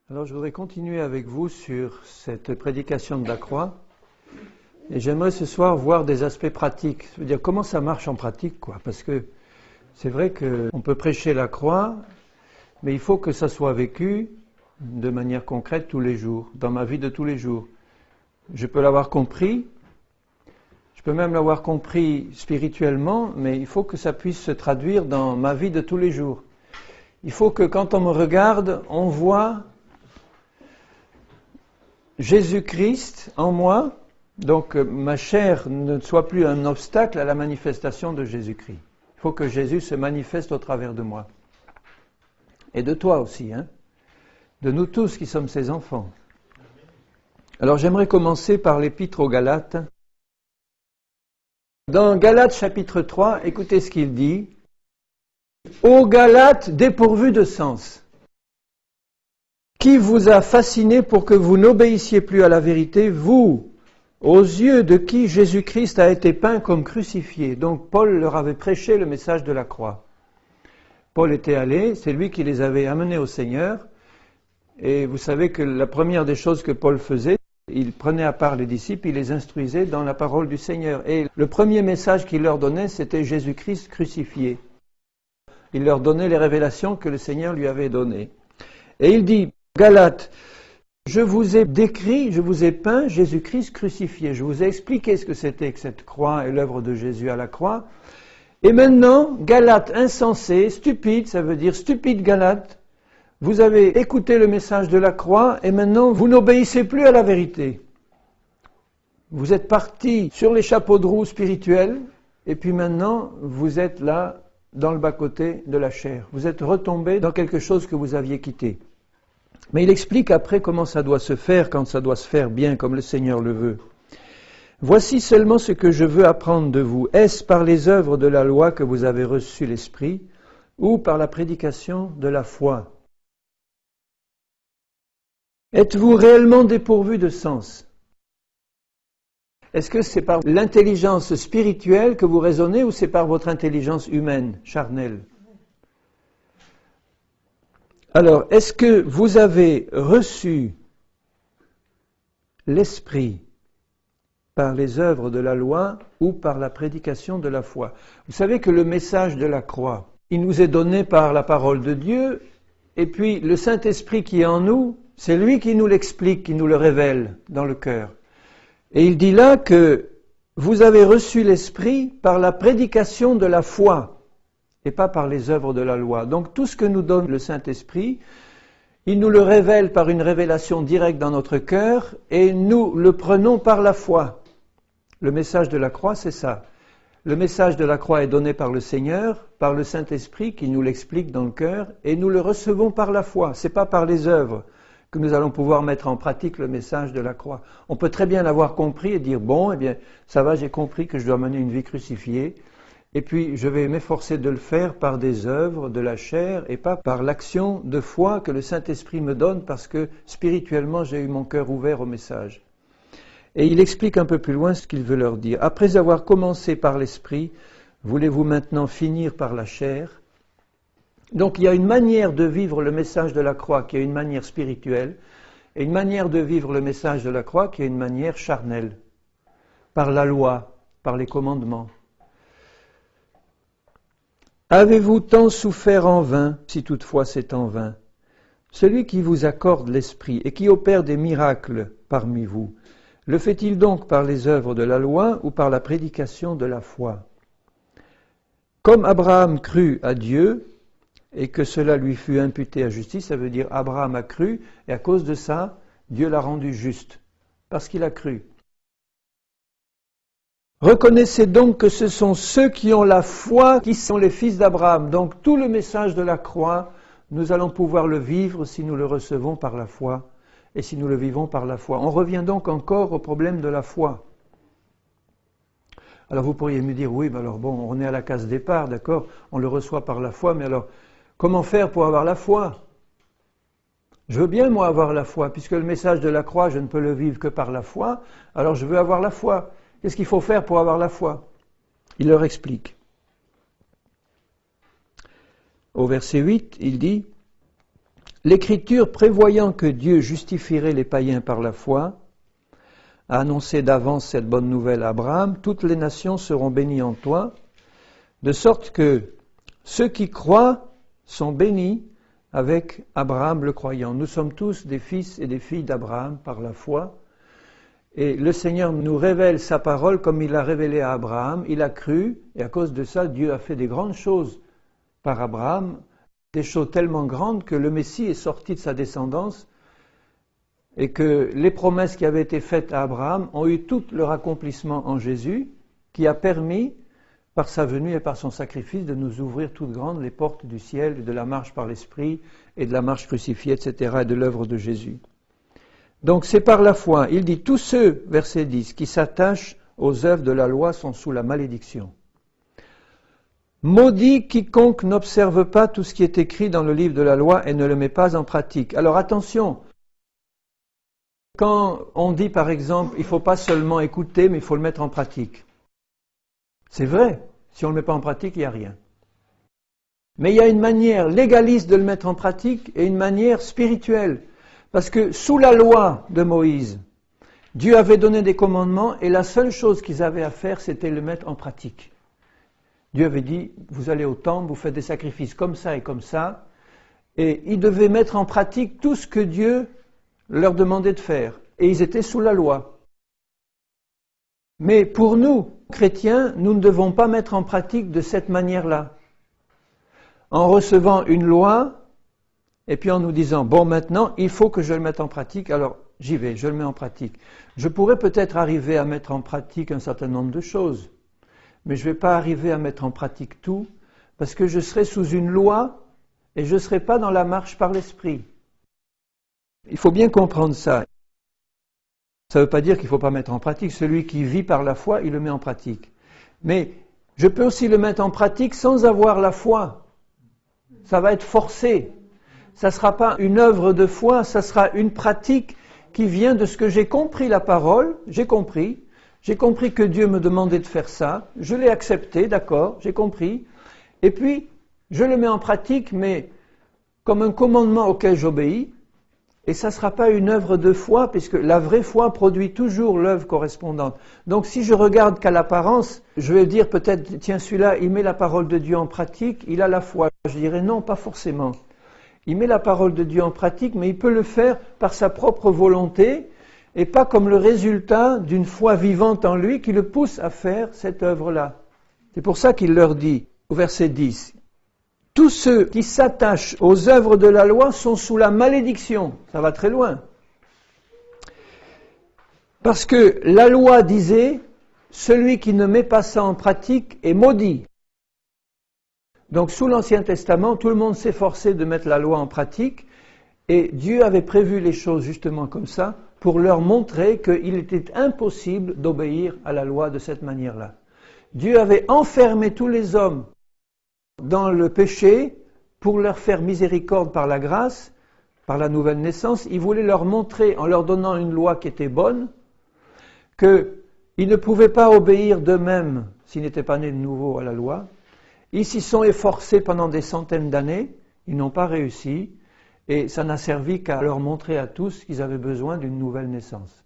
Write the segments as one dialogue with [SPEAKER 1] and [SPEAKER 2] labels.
[SPEAKER 1] Alors je voudrais continuer avec vous sur cette prédication de la croix et j'aimerais ce soir voir des aspects pratiques, c'est-à-dire comment ça marche en pratique, quoi. Parce que c'est vrai qu'on peut prêcher la croix, mais il faut que ça soit vécu de manière concrète tous les jours, dans ma vie de tous les jours. Je peux l'avoir compris, je peux même l'avoir compris spirituellement, mais il faut que ça puisse se traduire dans ma vie de tous les jours. Il faut que quand on me regarde, on voit Jésus-Christ en moi, donc ma chair ne soit plus un obstacle à la manifestation de Jésus-Christ. Il faut que Jésus se manifeste au travers de moi. Et de toi aussi, hein, de nous tous qui sommes ses enfants. Alors j'aimerais commencer par l'épître aux Galates. Dans Galates chapitre 3, écoutez ce qu'il dit. Ô Galates dépourvus de sens, qui vous a fasciné pour que vous n'obéissiez plus à la vérité, vous, aux yeux de qui Jésus-Christ a été peint comme crucifié. Donc Paul leur avait prêché le message de la croix. Paul était allé, c'est lui qui les avait amenés au Seigneur. Et vous savez que la première des choses que Paul faisait, il prenait à part les disciples, il les instruisait dans la parole du Seigneur. Et le premier message qu'il leur donnait, c'était Jésus-Christ crucifié. Il leur donnait les révélations que le Seigneur lui avait données. Et il dit, Galates, je vous ai décrit, je vous ai peint Jésus-Christ crucifié. Je vous ai expliqué ce que c'était que cette croix et l'œuvre de Jésus à la croix. Et maintenant, Galates insensés, stupides, ça veut dire stupide Galates, vous avez écouté le message de la croix et maintenant vous n'obéissez plus à la vérité. Vous êtes partis sur les chapeaux de roue spirituels et puis maintenant vous êtes là dans le bas-côté de la chair. Vous êtes retombés dans quelque chose que vous aviez quitté. Mais il explique après comment ça doit se faire quand ça doit se faire bien comme le Seigneur le veut. Voici seulement ce que je veux apprendre de vous. Est-ce par les œuvres de la loi que vous avez reçu l'Esprit ou par la prédication de la foi? Êtes-vous réellement dépourvu de sens? Est-ce que c'est par l'intelligence spirituelle que vous raisonnez ou c'est par votre intelligence humaine, charnelle? Alors, est-ce que vous avez reçu l'Esprit par les œuvres de la loi ou par la prédication de la foi? Vous savez que le message de la croix, il nous est donné par la parole de Dieu, et puis le Saint-Esprit qui est en nous, c'est lui qui nous l'explique, qui nous le révèle dans le cœur. Et il dit là que vous avez reçu l'Esprit par la prédication de la foi et pas par les œuvres de la loi. Donc tout ce que nous donne le Saint-Esprit, il nous le révèle par une révélation directe dans notre cœur et nous le prenons par la foi. Le message de la croix, c'est ça. Le message de la croix est donné par le Seigneur, par le Saint-Esprit qui nous l'explique dans le cœur et nous le recevons par la foi. Ce n'est pas par les œuvres que nous allons pouvoir mettre en pratique le message de la croix. On peut très bien l'avoir compris et dire, bon, eh bien, ça va, j'ai compris que je dois mener une vie crucifiée, et puis je vais m'efforcer de le faire par des œuvres de la chair et pas par l'action de foi que le Saint-Esprit me donne parce que spirituellement j'ai eu mon cœur ouvert au message. Et il explique un peu plus loin ce qu'il veut leur dire. Après avoir commencé par l'Esprit, voulez-vous maintenant finir par la chair? Donc il y a une manière de vivre le message de la croix qui est une manière spirituelle et une manière de vivre le message de la croix qui est une manière charnelle, par la loi, par les commandements. Avez-vous tant souffert en vain, si toutefois c'est en vain? Celui qui vous accorde l'Esprit et qui opère des miracles parmi vous, le fait-il donc par les œuvres de la loi ou par la prédication de la foi? Comme Abraham crut à Dieu, et que cela lui fut imputé à justice, ça veut dire Abraham a cru, et à cause de ça, Dieu l'a rendu juste, parce qu'il a cru. Reconnaissez donc que ce sont ceux qui ont la foi qui sont les fils d'Abraham. Donc tout le message de la croix, nous allons pouvoir le vivre si nous le recevons par la foi, et si nous le vivons par la foi. On revient donc encore au problème de la foi. Alors vous pourriez me dire, oui, mais alors bon, on est à la case départ, d'accord, on le reçoit par la foi, mais alors, comment faire pour avoir la foi? Je veux bien, moi, avoir la foi, puisque le message de la croix, je ne peux le vivre que par la foi, alors je veux avoir la foi. Qu'est-ce qu'il faut faire pour avoir la foi? Il leur explique. Au verset 8, il dit, L'Écriture, prévoyant que Dieu justifierait les païens par la foi, a annoncé d'avance cette bonne nouvelle à Abraham, toutes les nations seront bénies en toi, de sorte que ceux qui croient sont bénis avec Abraham le croyant. Nous sommes tous des fils et des filles d'Abraham par la foi, et le Seigneur nous révèle sa parole comme il l'a révélé à Abraham. Il a cru, et à cause de ça, Dieu a fait des grandes choses par Abraham, des choses tellement grandes que le Messie est sorti de sa descendance, et que les promesses qui avaient été faites à Abraham ont eu tout leur accomplissement en Jésus, qui a permis, par sa venue et par son sacrifice, de nous ouvrir toutes grandes les portes du ciel, de la marche par l'Esprit, et de la marche crucifiée, etc., et de l'œuvre de Jésus. Donc c'est par la foi. Il dit, tous ceux, verset 10, qui s'attachent aux œuvres de la loi sont sous la malédiction. Maudit quiconque n'observe pas tout ce qui est écrit dans le livre de la loi et ne le met pas en pratique. Alors attention, quand on dit par exemple, il ne faut pas seulement écouter, mais il faut le mettre en pratique. C'est vrai, si on ne le met pas en pratique, il n'y a rien. Mais il y a une manière légaliste de le mettre en pratique et une manière spirituelle. Parce que sous la loi de Moïse, Dieu avait donné des commandements et la seule chose qu'ils avaient à faire, c'était le mettre en pratique. Dieu avait dit, vous allez au temple, vous faites des sacrifices comme ça, et ils devaient mettre en pratique tout ce que Dieu leur demandait de faire. Et ils étaient sous la loi. Mais pour nous, chrétiens, nous ne devons pas mettre en pratique de cette manière-là. En recevant une loi, et puis en nous disant, bon maintenant, il faut que je le mette en pratique, alors j'y vais, je le mets en pratique. Je pourrais peut-être arriver à mettre en pratique un certain nombre de choses, mais je ne vais pas arriver à mettre en pratique tout, parce que je serai sous une loi, et je ne serai pas dans la marche par l'esprit. Il faut bien comprendre ça. Ça ne veut pas dire qu'il ne faut pas mettre en pratique. Celui qui vit par la foi, il le met en pratique. Mais je peux aussi le mettre en pratique sans avoir la foi. Ça va être forcé. Ça ne sera pas une œuvre de foi, ça sera une pratique qui vient de ce que j'ai compris la parole. J'ai compris que Dieu me demandait de faire ça. Je l'ai accepté, d'accord, j'ai compris. Et puis, je le mets en pratique, mais comme un commandement auquel j'obéis. Et ça ne sera pas une œuvre de foi, puisque la vraie foi produit toujours l'œuvre correspondante. Donc si je regarde qu'à l'apparence, je vais dire peut-être, tiens, celui-là, il met la parole de Dieu en pratique, il a la foi. Je dirais non, pas forcément. Il met la parole de Dieu en pratique, mais il peut le faire par sa propre volonté, et pas comme le résultat d'une foi vivante en lui qui le pousse à faire cette œuvre-là. C'est pour ça qu'il leur dit, au verset 10, tous ceux qui s'attachent aux œuvres de la loi sont sous la malédiction. Ça va très loin. Parce que la loi disait, celui qui ne met pas ça en pratique est maudit. Donc sous l'Ancien Testament, tout le monde s'efforçait de mettre la loi en pratique, et Dieu avait prévu les choses justement comme ça, pour leur montrer qu'il était impossible d'obéir à la loi de cette manière-là. Dieu avait enfermé tous les hommes dans le péché, pour leur faire miséricorde par la grâce, par la nouvelle naissance. Il voulait leur montrer, en leur donnant une loi qui était bonne, qu'ils ne pouvaient pas obéir d'eux-mêmes s'ils n'étaient pas nés de nouveau à la loi. Ils s'y sont efforcés pendant des centaines d'années, ils n'ont pas réussi, et ça n'a servi qu'à leur montrer à tous qu'ils avaient besoin d'une nouvelle naissance.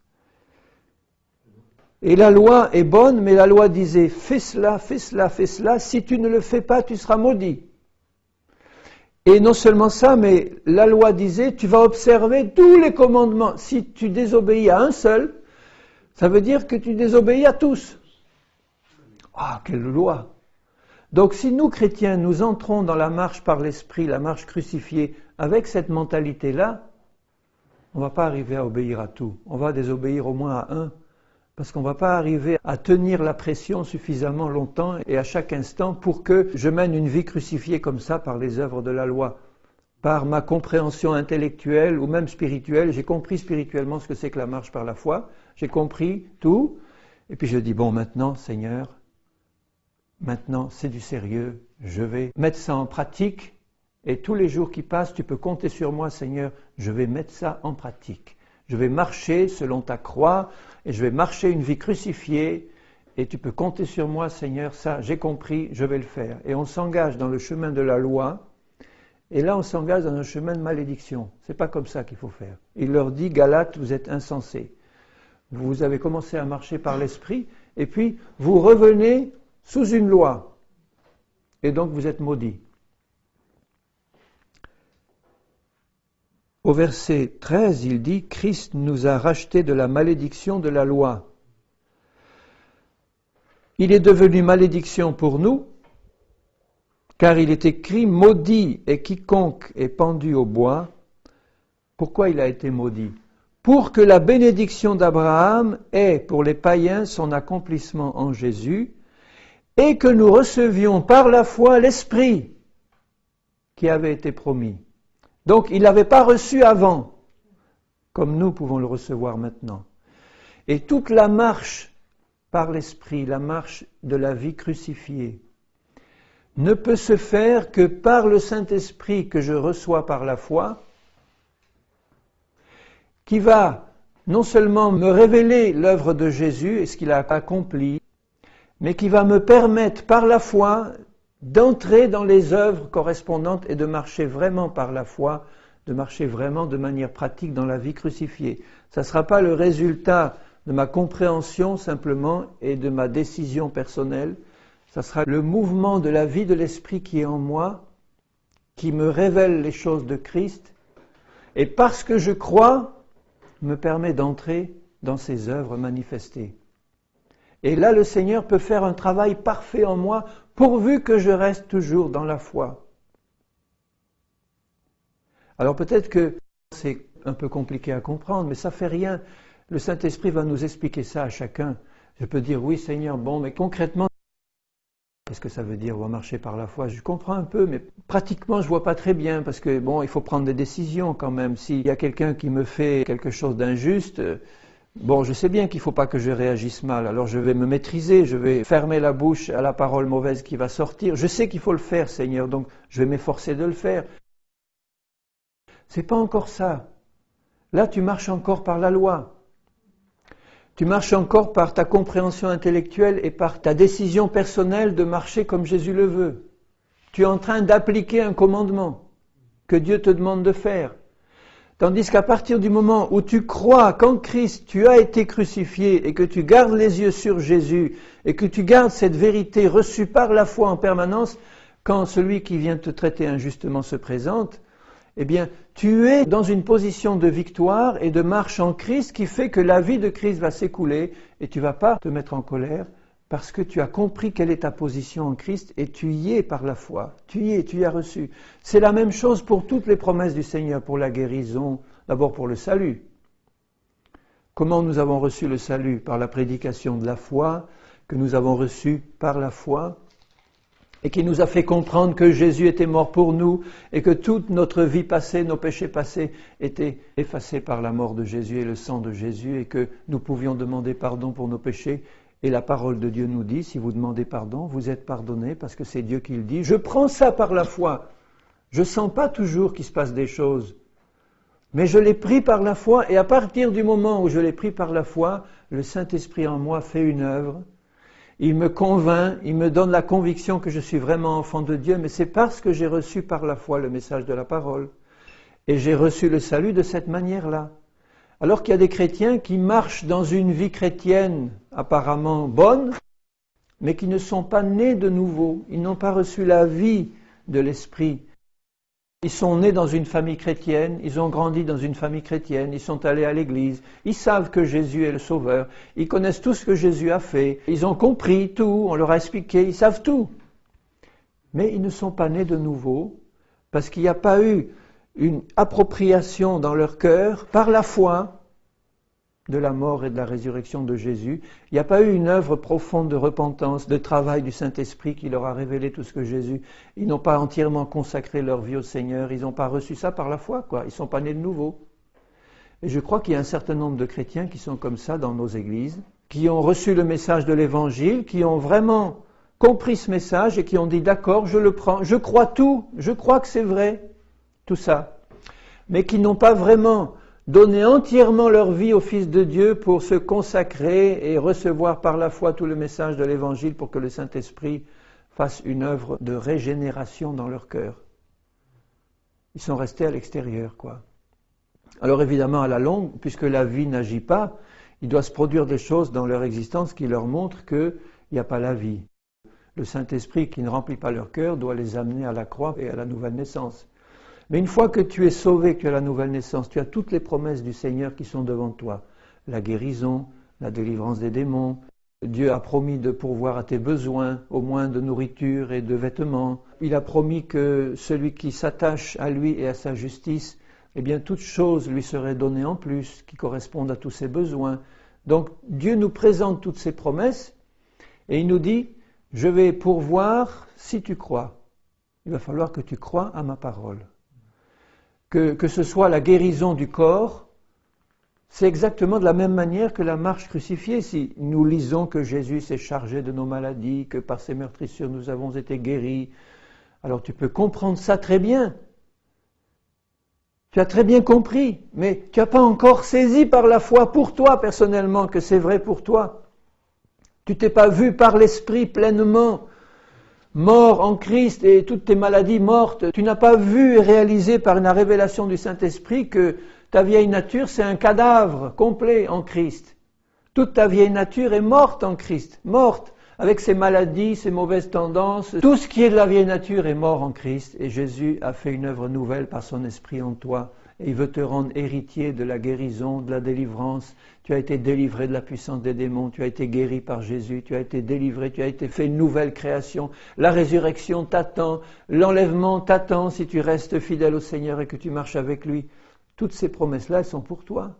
[SPEAKER 1] Et la loi est bonne, mais la loi disait, fais cela, fais cela, fais cela, si tu ne le fais pas, tu seras maudit. Et non seulement ça, mais la loi disait, tu vas observer tous les commandements. Si tu désobéis à un seul, ça veut dire que tu désobéis à tous. Ah, quelle loi! Donc si nous, chrétiens, nous entrons dans la marche par l'esprit, la marche crucifiée, avec cette mentalité-là, on ne va pas arriver à obéir à tout. On va désobéir au moins à un. Parce qu'on ne va pas arriver à tenir la pression suffisamment longtemps et à chaque instant pour que je mène une vie crucifiée comme ça par les œuvres de la loi. Par ma compréhension intellectuelle ou même spirituelle, j'ai compris spirituellement ce que c'est que la marche par la foi, j'ai compris tout, et puis je dis, bon maintenant Seigneur, maintenant c'est du sérieux, je vais mettre ça en pratique, et tous les jours qui passent, tu peux compter sur moi Seigneur, je vais mettre ça en pratique. Je vais marcher selon ta croix, et je vais marcher une vie crucifiée, et tu peux compter sur moi, Seigneur, ça, j'ai compris, je vais le faire. Et on s'engage dans le chemin de la loi, Et là, on s'engage dans un chemin de malédiction. C'est pas comme ça qu'il faut faire. Il leur dit, Galates, vous êtes insensés. Vous avez commencé à marcher par l'esprit, et puis vous revenez sous une loi. Et donc vous êtes maudits. Au verset 13, il dit, Christ nous a rachetés de la malédiction de la loi. Il est devenu malédiction pour nous, car il est écrit, maudit est quiconque est pendu au bois. Pourquoi il a été maudit? Pour que la bénédiction d'Abraham ait pour les païens son accomplissement en Jésus, et que nous recevions par la foi l'Esprit qui avait été promis. Donc il ne l'avait pas reçu avant, comme nous pouvons le recevoir maintenant. Et toute la marche par l'Esprit, la marche de la vie crucifiée, ne peut se faire que par le Saint-Esprit que je reçois par la foi, qui va non seulement me révéler l'œuvre de Jésus et ce qu'il a accompli, mais qui va me permettre par la foi d'entrer dans les œuvres correspondantes et de marcher vraiment par la foi, de marcher vraiment de manière pratique dans la vie crucifiée. Ça ne sera pas le résultat de ma compréhension simplement et de ma décision personnelle, ça sera le mouvement de la vie de l'Esprit qui est en moi, qui me révèle les choses de Christ, et parce que je crois, me permet d'entrer dans ses œuvres manifestées. Et là, le Seigneur peut faire un travail parfait en moi, pourvu que je reste toujours dans la foi. Alors peut-être que c'est un peu compliqué à comprendre, mais ça ne fait rien. Le Saint-Esprit va nous expliquer ça à chacun. Je peux dire, oui Seigneur, bon, mais concrètement, qu'est-ce que ça veut dire, on va marcher par la foi? Je comprends un peu, mais pratiquement, je ne vois pas très bien, parce que, bon, il faut prendre des décisions quand même. S'il y a quelqu'un qui me fait quelque chose d'injuste, bon, je sais bien qu'il ne faut pas que je réagisse mal, alors je vais me maîtriser, je vais fermer la bouche à la parole mauvaise qui va sortir. Je sais qu'il faut le faire, Seigneur, donc je vais m'efforcer de le faire. C'est pas encore ça. Là, tu marches encore par la loi. Tu marches encore par ta compréhension intellectuelle et par ta décision personnelle de marcher comme Jésus le veut. Tu es en train d'appliquer un commandement que Dieu te demande de faire. Tandis qu'à partir du moment où tu crois qu'en Christ tu as été crucifié et que tu gardes les yeux sur Jésus et que tu gardes cette vérité reçue par la foi en permanence, quand celui qui vient te traiter injustement se présente, eh bien, tu es dans une position de victoire et de marche en Christ qui fait que la vie de Christ va s'écouler et tu ne vas pas te mettre en colère parce que tu as compris quelle est ta position en Christ et tu y es par la foi. Tu y as reçu. C'est la même chose pour toutes les promesses du Seigneur, pour la guérison, d'abord pour le salut. Comment nous avons reçu le salut? Par la prédication de la foi, que nous avons reçue par la foi, et qui nous a fait comprendre que Jésus était mort pour nous et que toute notre vie passée, nos péchés passés étaient effacés par la mort de Jésus et le sang de Jésus et que nous pouvions demander pardon pour nos péchés. Et la parole de Dieu nous dit, si vous demandez pardon, vous êtes pardonnés parce que c'est Dieu qui le dit. Je prends ça par la foi. Je ne sens pas toujours qu'il se passe des choses. Mais je l'ai pris par la foi et à partir du moment où je l'ai pris par la foi, le Saint-Esprit en moi fait une œuvre. Il me convainc, il me donne la conviction que je suis vraiment enfant de Dieu, mais c'est parce que j'ai reçu par la foi le message de la parole. Et j'ai reçu le salut de cette manière-là. Alors qu'il y a des chrétiens qui marchent dans une vie chrétienne apparemment bonne, mais qui ne sont pas nés de nouveau. Ils n'ont pas reçu la vie de l'Esprit. Ils sont nés dans une famille chrétienne, ils ont grandi dans une famille chrétienne, ils sont allés à l'église, ils savent que Jésus est le Sauveur, ils connaissent tout ce que Jésus a fait, ils ont compris tout, on leur a expliqué, ils savent tout. Mais ils ne sont pas nés de nouveau parce qu'il n'y a pas eu une appropriation dans leur cœur par la foi de la mort et de la résurrection de Jésus. Il n'y a pas eu une œuvre profonde de repentance, de travail du Saint-Esprit qui leur a révélé tout ce que Jésus... Ils n'ont pas entièrement consacré leur vie au Seigneur, ils n'ont pas reçu ça par la foi, quoi. Ils ne sont pas nés de nouveau. Et je crois qu'il y a un certain nombre de chrétiens qui sont comme ça dans nos églises, qui ont reçu le message de l'Évangile, qui ont vraiment compris ce message et qui ont dit d'accord, je le prends, je crois tout, je crois que c'est vrai, tout ça. Mais qui n'ont pas vraiment donné entièrement leur vie au Fils de Dieu pour se consacrer et recevoir par la foi tout le message de l'Évangile pour que le Saint-Esprit fasse une œuvre de régénération dans leur cœur. Ils sont restés à l'extérieur, quoi. Alors évidemment, à la longue, puisque la vie n'agit pas, il doit se produire des choses dans leur existence qui leur montrent qu'il n'y a pas la vie. Le Saint-Esprit qui ne remplit pas leur cœur doit les amener à la croix et à la nouvelle naissance. Mais une fois que tu es sauvé, que tu as la nouvelle naissance, tu as toutes les promesses du Seigneur qui sont devant toi. La guérison, la délivrance des démons. Dieu a promis de pourvoir à tes besoins, au moins de nourriture et de vêtements. Il a promis que celui qui s'attache à lui et à sa justice, eh bien, toute chose lui serait donnée en plus, qui correspondent à tous ses besoins. Donc, Dieu nous présente toutes ces promesses, et il nous dit, je vais pourvoir si tu crois. Il va falloir que tu crois à ma parole. Que ce soit la guérison du corps, c'est exactement de la même manière que la marche crucifiée. Si nous lisons que Jésus s'est chargé de nos maladies, que par ses meurtrissures nous avons été guéris, alors tu peux comprendre ça très bien. Tu as très bien compris, mais tu n'as pas encore saisi par la foi pour toi personnellement que c'est vrai pour toi. Tu t'es pas vu par l'Esprit pleinement mort en Christ et toutes tes maladies mortes. Tu n'as pas vu et réalisé par une révélation du Saint-Esprit que ta vieille nature, c'est un cadavre complet en Christ. Toute ta vieille nature est morte en Christ, morte, avec ses maladies, ses mauvaises tendances. Tout ce qui est de la vieille nature est mort en Christ, et Jésus a fait une œuvre nouvelle par son Esprit en toi. Et il veut te rendre héritier de la guérison, de la délivrance. Tu as été délivré de la puissance des démons, tu as été guéri par Jésus, tu as été délivré, tu as été fait une nouvelle création. La résurrection t'attend, l'enlèvement t'attend si tu restes fidèle au Seigneur et que tu marches avec lui. Toutes ces promesses-là, elles sont pour toi.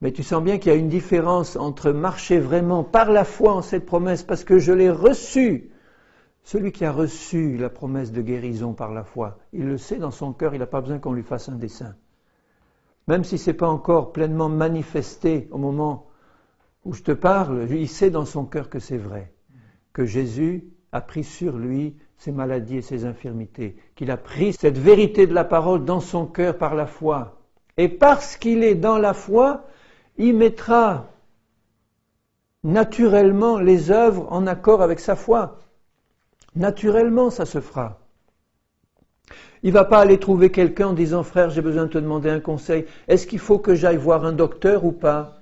[SPEAKER 1] Mais tu sens bien qu'il y a une différence entre marcher vraiment par la foi en cette promesse, parce que je l'ai reçue. Celui qui a reçu la promesse de guérison par la foi, il le sait dans son cœur, il n'a pas besoin qu'on lui fasse un dessin. Même si ce n'est pas encore pleinement manifesté au moment où je te parle, il sait dans son cœur que c'est vrai, que Jésus a pris sur lui ses maladies et ses infirmités, qu'il a pris cette vérité de la parole dans son cœur par la foi. Et parce qu'il est dans la foi, il mettra naturellement les œuvres en accord avec sa foi. Naturellement, ça se fera. Il ne va pas aller trouver quelqu'un en disant « Frère, j'ai besoin de te demander un conseil. Est-ce qu'il faut que j'aille voir un docteur ou pas ?»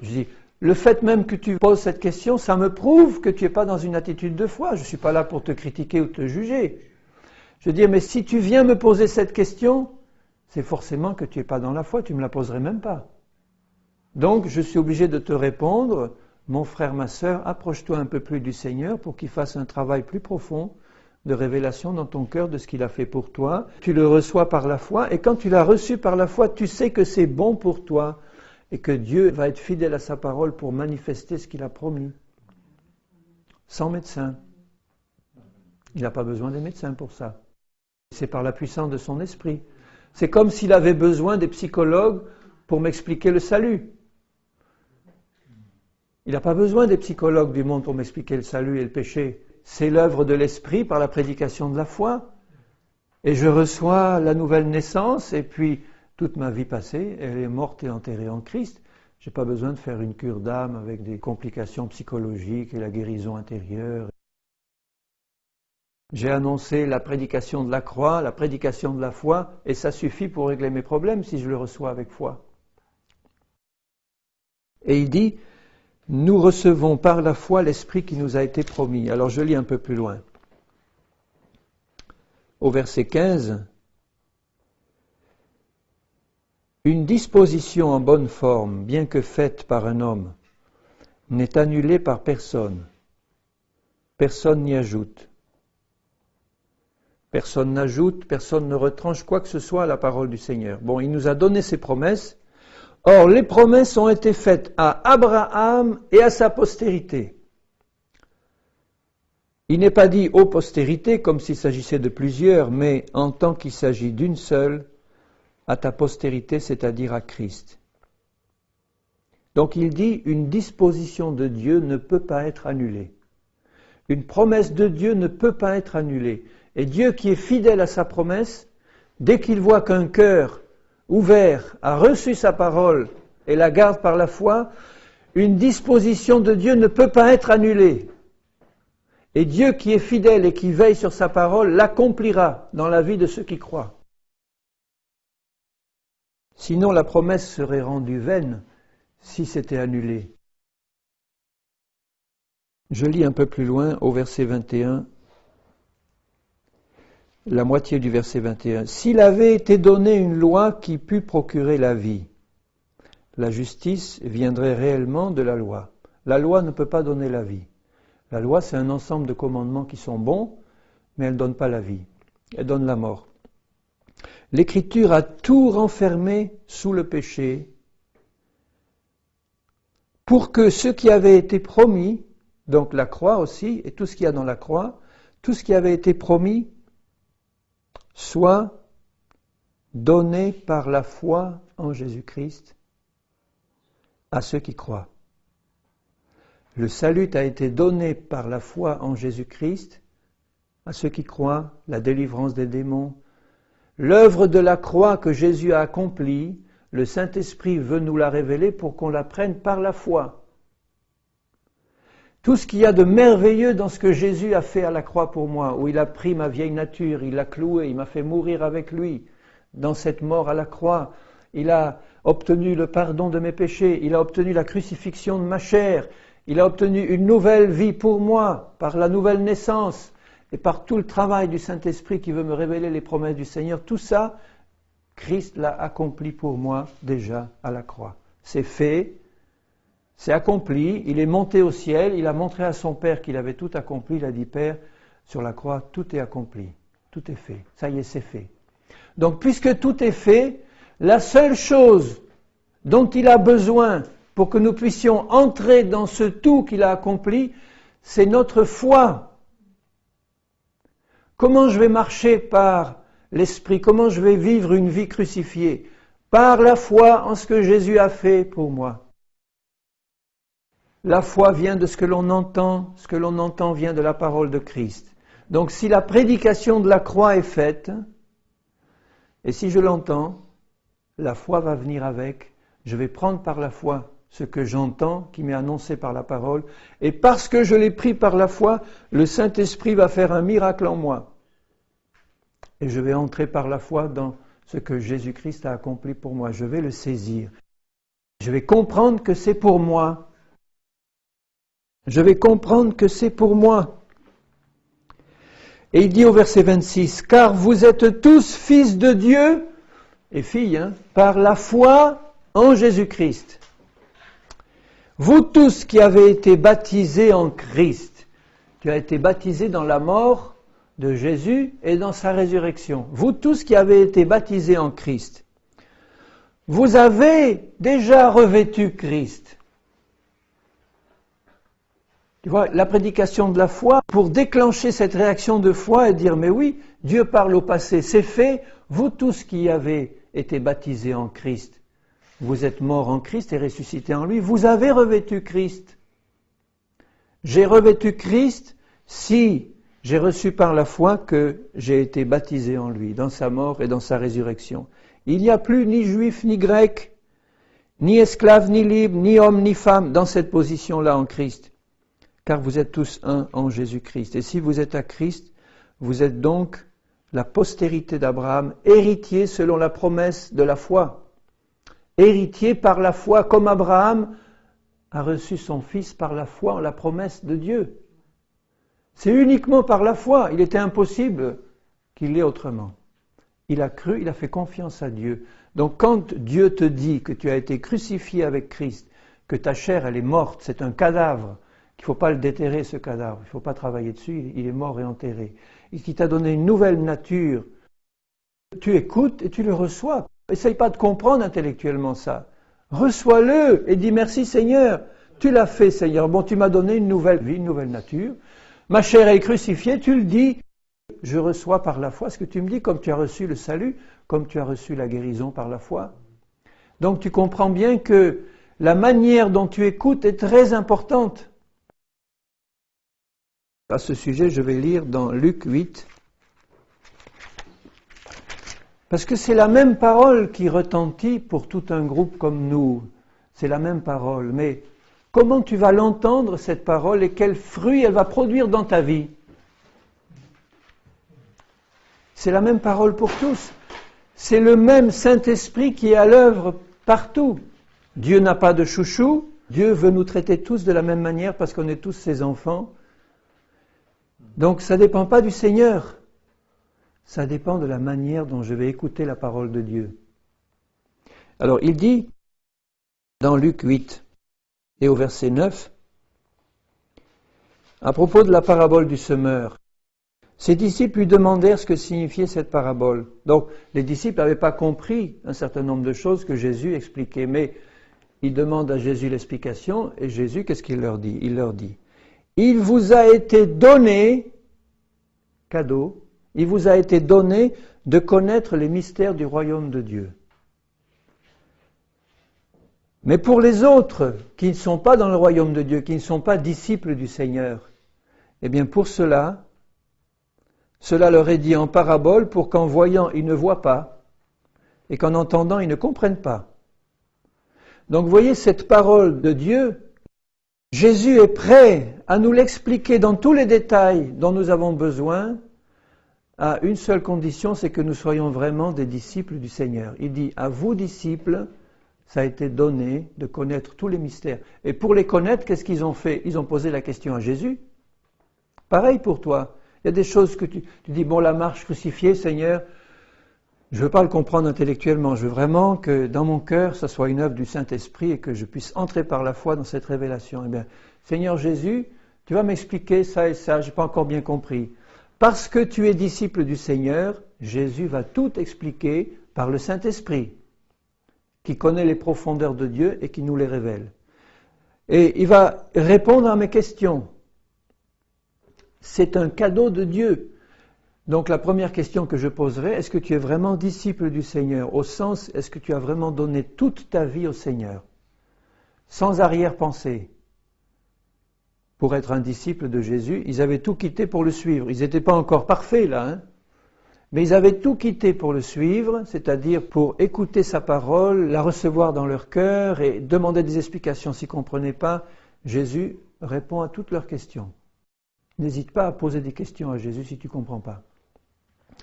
[SPEAKER 1] Je dis « Le fait même que tu poses cette question, ça me prouve que tu n'es pas dans une attitude de foi. Je ne suis pas là pour te critiquer ou te juger. » Je veux dire « Mais si tu viens me poser cette question, c'est forcément que tu n'es pas dans la foi. Tu ne me la poserais même pas. » Donc, je suis obligé de te répondre « Mon frère, ma sœur, approche-toi un peu plus du Seigneur pour qu'il fasse un travail plus profond de révélation dans ton cœur de ce qu'il a fait pour toi. Tu le reçois par la foi, et quand tu l'as reçu par la foi, tu sais que c'est bon pour toi et que Dieu va être fidèle à sa parole pour manifester ce qu'il a promis. Sans médecin. Il n'a pas besoin des médecins pour ça. C'est par la puissance de son esprit. C'est comme s'il avait besoin des psychologues pour m'expliquer le salut. Il n'a pas besoin des psychologues du monde pour m'expliquer le salut et le péché. C'est l'œuvre de l'esprit par la prédication de la foi. Et je reçois la nouvelle naissance, et puis toute ma vie passée, elle est morte et enterrée en Christ. Je n'ai pas besoin de faire une cure d'âme avec des complications psychologiques et la guérison intérieure. J'ai annoncé la prédication de la croix, la prédication de la foi, et ça suffit pour régler mes problèmes si je le reçois avec foi. Et il dit, nous recevons par la foi l'Esprit qui nous a été promis. Alors je lis un peu plus loin. Au verset 15, une disposition en bonne forme, bien que faite par un homme, n'est annulée par personne. Personne n'y ajoute. Personne n'ajoute, personne ne retranche quoi que ce soit à la parole du Seigneur. Bon, il nous a donné ses promesses. Or, les promesses ont été faites à Abraham et à sa postérité. Il n'est pas dit aux postérités comme s'il s'agissait de plusieurs, mais en tant qu'il s'agit d'une seule, à ta postérité, c'est-à-dire à Christ. Donc il dit, une disposition de Dieu ne peut pas être annulée. Une promesse de Dieu ne peut pas être annulée. Et Dieu qui est fidèle à sa promesse, dès qu'il voit qu'un cœur ouvert, a reçu sa parole et la garde par la foi, une disposition de Dieu ne peut pas être annulée. Et Dieu qui est fidèle et qui veille sur sa parole l'accomplira dans la vie de ceux qui croient. Sinon, la promesse serait rendue vaine si c'était annulé. Je lis un peu plus loin au verset 21, la moitié du verset 21. S'il avait été donné une loi qui pût procurer la vie, la justice viendrait réellement de la loi. La loi ne peut pas donner la vie. La loi, c'est un ensemble de commandements qui sont bons, mais elle ne donne pas la vie. Elle donne la mort. L'Écriture a tout renfermé sous le péché pour que ce qui avait été promis, donc la croix aussi, et tout ce qu'il y a dans la croix, tout ce qui avait été promis, soit donné par la foi en Jésus-Christ à ceux qui croient. Le salut a été donné par la foi en Jésus-Christ à ceux qui croient, la délivrance des démons. L'œuvre de la croix que Jésus a accomplie, le Saint-Esprit veut nous la révéler pour qu'on la prenne par la foi. Tout ce qu'il y a de merveilleux dans ce que Jésus a fait à la croix pour moi, où il a pris ma vieille nature, il l'a cloué, il m'a fait mourir avec lui. Dans cette mort à la croix, il a obtenu le pardon de mes péchés, il a obtenu la crucifixion de ma chair, il a obtenu une nouvelle vie pour moi, par la nouvelle naissance, et par tout le travail du Saint-Esprit qui veut me révéler les promesses du Seigneur. Tout ça, Christ l'a accompli pour moi déjà à la croix. C'est fait, c'est accompli, il est monté au ciel, il a montré à son Père qu'il avait tout accompli, il a dit, Père, sur la croix, tout est accompli, tout est fait, ça y est, c'est fait. Donc, puisque tout est fait, la seule chose dont il a besoin pour que nous puissions entrer dans ce tout qu'il a accompli, c'est notre foi. Comment je vais marcher par l'Esprit? Comment je vais vivre une vie crucifiée? Par la foi en ce que Jésus a fait pour moi. La foi vient de ce que l'on entend vient de la parole de Christ. Donc si la prédication de la croix est faite, et si je l'entends, la foi va venir avec, je vais prendre par la foi ce que j'entends, qui m'est annoncé par la parole, et parce que je l'ai pris par la foi, le Saint-Esprit va faire un miracle en moi. Et je vais entrer par la foi dans ce que Jésus-Christ a accompli pour moi. Je vais le saisir. Je vais comprendre que c'est pour moi. Je vais comprendre que c'est pour moi. Et il dit au verset 26, « Car vous êtes tous fils de Dieu, et filles, par la foi en Jésus-Christ. Vous tous qui avez été baptisés en Christ, tu as été baptisé dans la mort de Jésus et dans sa résurrection. Vous tous qui avez été baptisés en Christ, vous avez déjà revêtu Christ. » Tu vois, la prédication de la foi, pour déclencher cette réaction de foi et dire, mais oui, Dieu parle au passé, c'est fait, vous tous qui avez été baptisés en Christ, vous êtes morts en Christ et ressuscités en lui, vous avez revêtu Christ. J'ai revêtu Christ si j'ai reçu par la foi que j'ai été baptisé en lui, dans sa mort et dans sa résurrection. Il n'y a plus ni juif ni grec, ni esclave ni libre, ni homme ni femme dans cette position-là en Christ. Car vous êtes tous un en Jésus-Christ. Et si vous êtes à Christ, vous êtes donc la postérité d'Abraham, héritier selon la promesse de la foi. Héritier par la foi, comme Abraham a reçu son fils par la foi en la promesse de Dieu. C'est uniquement par la foi. Il était impossible qu'il l'ait autrement. Il a cru, il a fait confiance à Dieu. Donc quand Dieu te dit que tu as été crucifié avec Christ, que ta chair elle est morte, c'est un cadavre, qu'il ne faut pas le déterrer, ce cadavre, il ne faut pas travailler dessus, il est mort et enterré. Et qui t'a donné une nouvelle nature, tu écoutes et tu le reçois. Essaye pas de comprendre intellectuellement ça. Reçois-le et dis merci Seigneur. Tu l'as fait Seigneur. Bon, tu m'as donné une nouvelle vie, une nouvelle nature. Ma chair est crucifiée, tu le dis. Je reçois par la foi ce que tu me dis, comme tu as reçu le salut, comme tu as reçu la guérison par la foi. Donc tu comprends bien que la manière dont tu écoutes est très importante. À ce sujet, je vais lire dans Luc 8, parce que c'est la même parole qui retentit pour tout un groupe comme nous. C'est la même parole, mais comment tu vas l'entendre, cette parole, et quel fruit elle va produire dans ta vie? C'est la même parole pour tous. c'est le même Saint-Esprit qui est à l'œuvre partout. Dieu n'a pas de chouchou, Dieu veut nous traiter tous de la même manière parce qu'on est tous ses enfants. Donc ça ne dépend pas du Seigneur, ça dépend de la manière dont je vais écouter la parole de Dieu. Alors il dit dans Luc 8 et au verset 9, à propos de la parabole du semeur, ses disciples lui demandèrent ce que signifiait cette parabole. Donc les disciples n'avaient pas compris un certain nombre de choses que Jésus expliquait, mais ils demandent à Jésus l'explication, et Jésus, qu'est-ce qu'il leur dit? Il leur dit, il vous a été donné, cadeau, il vous a été donné de connaître les mystères du royaume de Dieu. Mais pour les autres qui ne sont pas dans le royaume de Dieu, qui ne sont pas disciples du Seigneur, eh bien pour cela leur est dit en parabole pour qu'en voyant ils ne voient pas et qu'en entendant ils ne comprennent pas. Donc vous voyez cette parole de Dieu, Jésus est prêt à nous l'expliquer dans tous les détails dont nous avons besoin, à une seule condition, c'est que nous soyons vraiment des disciples du Seigneur. Il dit, à vous disciples, ça a été donné de connaître tous les mystères. Et pour les connaître, qu'est-ce qu'ils ont fait? Ils ont posé la question à Jésus. Pareil pour toi. Il y a des choses que tu dis, bon, la marche crucifiée, Seigneur, je ne veux pas le comprendre intellectuellement. Je veux vraiment que dans mon cœur, ça soit une œuvre du Saint-Esprit et que je puisse entrer par la foi dans cette révélation. Eh bien, Seigneur Jésus, tu vas m'expliquer ça et ça, je n'ai pas encore bien compris. Parce que tu es disciple du Seigneur, Jésus va tout expliquer par le Saint-Esprit, qui connaît les profondeurs de Dieu et qui nous les révèle. Et il va répondre à mes questions. C'est un cadeau de Dieu. Donc la première question que je poserai, est-ce que tu es vraiment disciple du Seigneur? Au sens, est-ce que tu as vraiment donné toute ta vie au Seigneur? Sans arrière-pensée. Pour être un disciple de Jésus, ils avaient tout quitté pour le suivre. Ils n'étaient pas encore parfaits là, hein, mais ils avaient tout quitté pour le suivre, c'est-à-dire pour écouter sa parole, la recevoir dans leur cœur et demander des explications s'ils ne comprenaient pas. Jésus répond à toutes leurs questions. N'hésite pas à poser des questions à Jésus si tu ne comprends pas.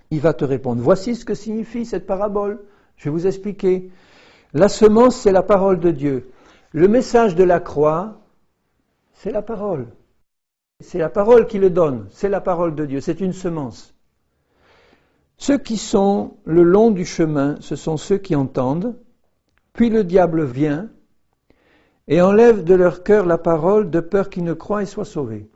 [SPEAKER 1] Il va te répondre. Voici ce que signifie cette parabole. Je vais vous expliquer. La semence, c'est la parole de Dieu. Le message de la croix, c'est la parole. C'est la parole qui le donne. C'est la parole de Dieu. C'est une semence. Ceux qui sont le long du chemin, ce sont ceux qui entendent. Puis le diable vient et enlève de leur cœur la parole de peur qu'ils ne croient et soient sauvés.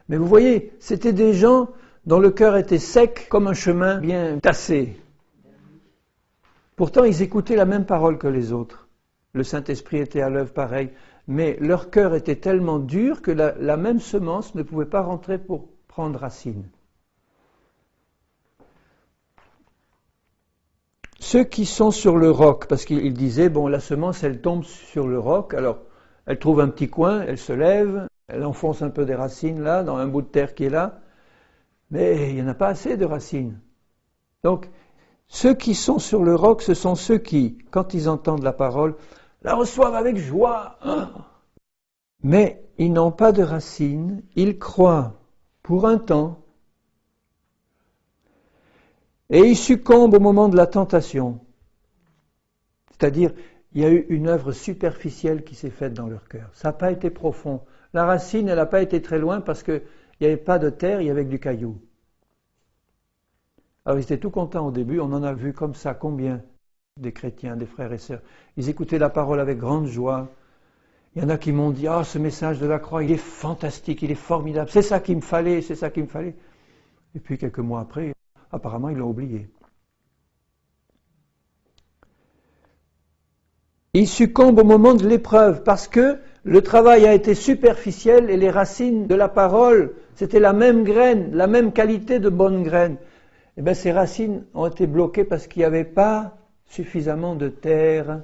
[SPEAKER 1] Mais vous voyez, c'était des gens dont le cœur était sec comme un chemin bien tassé. Pourtant, ils écoutaient la même parole que les autres. Le Saint-Esprit était à l'œuvre pareil. Mais leur cœur était tellement dur que la même semence ne pouvait pas rentrer pour prendre racine. Ceux qui sont sur le roc, parce qu'il disait, bon, la semence, elle tombe sur le roc, alors elle trouve un petit coin, elle se lève, elle enfonce un peu des racines là, dans un bout de terre qui est là, mais il n'y en a pas assez de racines. Donc, ceux qui sont sur le roc, ce sont ceux qui, quand ils entendent la parole, la reçoivent avec joie. Mais ils n'ont pas de racines, ils croient pour un temps, et ils succombent au moment de la tentation. C'est-à-dire, il y a eu une œuvre superficielle qui s'est faite dans leur cœur. Ça n'a pas été profond. La racine, elle n'a pas été très loin parce qu'il n'y avait pas de terre, il y avait du caillou. Alors ils étaient tout contents au début, on en a vu comme ça combien des chrétiens, des frères et sœurs. Ils écoutaient la parole avec grande joie. Il y en a qui m'ont dit, ce message de la croix, il est fantastique, il est formidable, c'est ça qu'il me fallait, c'est ça qu'il me fallait. Et puis quelques mois après, apparemment ils l'ont oublié. Ils succombent au moment de l'épreuve parce que le travail a été superficiel et les racines de la parole, c'était la même graine, la même qualité de bonne graine. Et bien ces racines ont été bloquées parce qu'il n'y avait pas suffisamment de terre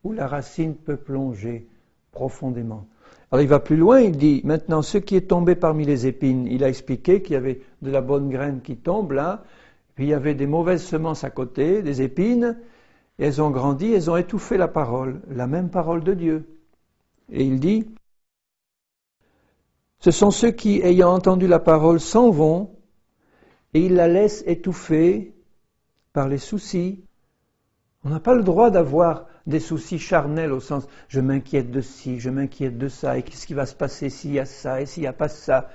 [SPEAKER 1] où la racine peut plonger profondément. Alors il va plus loin, il dit, maintenant ce qui est tombé parmi les épines, il a expliqué qu'il y avait de la bonne graine qui tombe là, puis il y avait des mauvaises semences à côté, des épines, et elles ont grandi, elles ont étouffé la parole, la même parole de Dieu. Et il dit, ce sont ceux qui, ayant entendu la parole, s'en vont, et ils la laissent étouffer par les soucis. On n'a pas le droit d'avoir des soucis charnels au sens « je m'inquiète de ci, je m'inquiète de ça, et qu'est-ce qui va se passer s'il y a ça et s'il n'y a pas ça ?»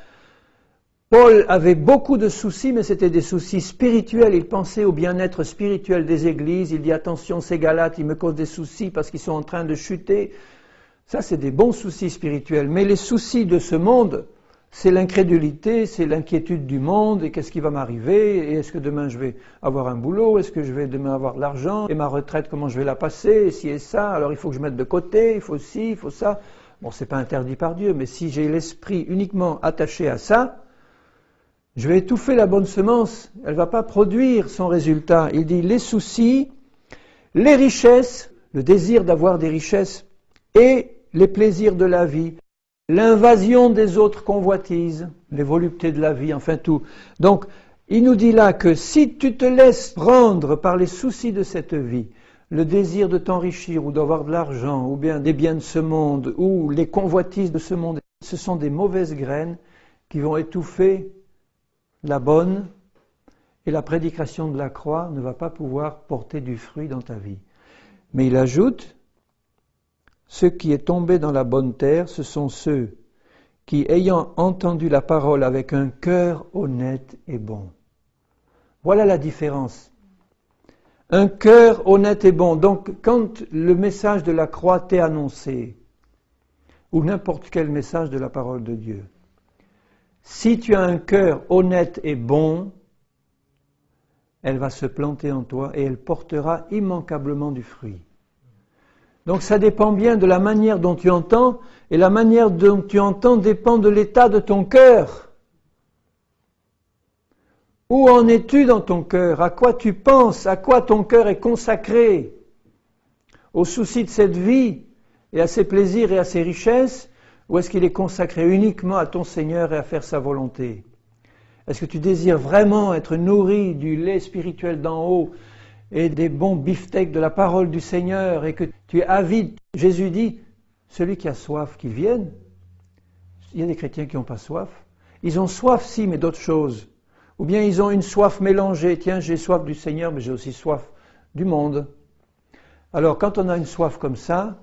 [SPEAKER 1] Paul avait beaucoup de soucis, mais c'était des soucis spirituels. Il pensait au bien-être spirituel des églises. Il dit « attention, ces Galates, ils me causent des soucis parce qu'ils sont en train de chuter. » Ça, c'est des bons soucis spirituels. Mais les soucis de ce monde, c'est l'incrédulité, c'est l'inquiétude du monde, et qu'est-ce qui va m'arriver, et est-ce que demain je vais avoir un boulot, est-ce que je vais demain avoir de l'argent, et ma retraite, comment je vais la passer, et ci et ça, alors il faut que je mette de côté, il faut ci, il faut ça. Bon, c'est pas interdit par Dieu, mais si j'ai l'esprit uniquement attaché à ça, je vais étouffer la bonne semence, elle ne va pas produire son résultat. Il dit les soucis, les richesses, le désir d'avoir des richesses, et les plaisirs de la vie, l'invasion des autres convoitises, les voluptés de la vie, enfin tout. Donc, il nous dit là que si tu te laisses prendre par les soucis de cette vie, le désir de t'enrichir ou d'avoir de l'argent, ou bien des biens de ce monde, ou les convoitises de ce monde, ce sont des mauvaises graines qui vont étouffer la bonne, et la prédication de la croix ne va pas pouvoir porter du fruit dans ta vie. Mais il ajoute, ce qui est tombé dans la bonne terre, ce sont ceux qui, ayant entendu la parole avec un cœur honnête et bon. Voilà la différence. Un cœur honnête et bon. Donc, quand le message de la croix t'est annoncé, ou n'importe quel message de la parole de Dieu, si tu as un cœur honnête et bon, elle va se planter en toi et elle portera immanquablement du fruit. Donc ça dépend bien de la manière dont tu entends, et la manière dont tu entends dépend de l'état de ton cœur. Où en es-tu dans ton cœur? À quoi tu penses? À quoi ton cœur est consacré? Aux soucis de cette vie, et à ses plaisirs et à ses richesses? Ou est-ce qu'il est consacré uniquement à ton Seigneur et à faire sa volonté? Est-ce que tu désires vraiment être nourri du lait spirituel d'en haut et des bons beefsteaks de la parole du Seigneur, et que tu es avide? Jésus dit, celui qui a soif, qu'il vienne. Il y a des chrétiens qui n'ont pas soif. Ils ont soif, si, mais d'autres choses. Ou bien ils ont une soif mélangée. Tiens, j'ai soif du Seigneur, mais j'ai aussi soif du monde. Alors, quand on a une soif comme ça,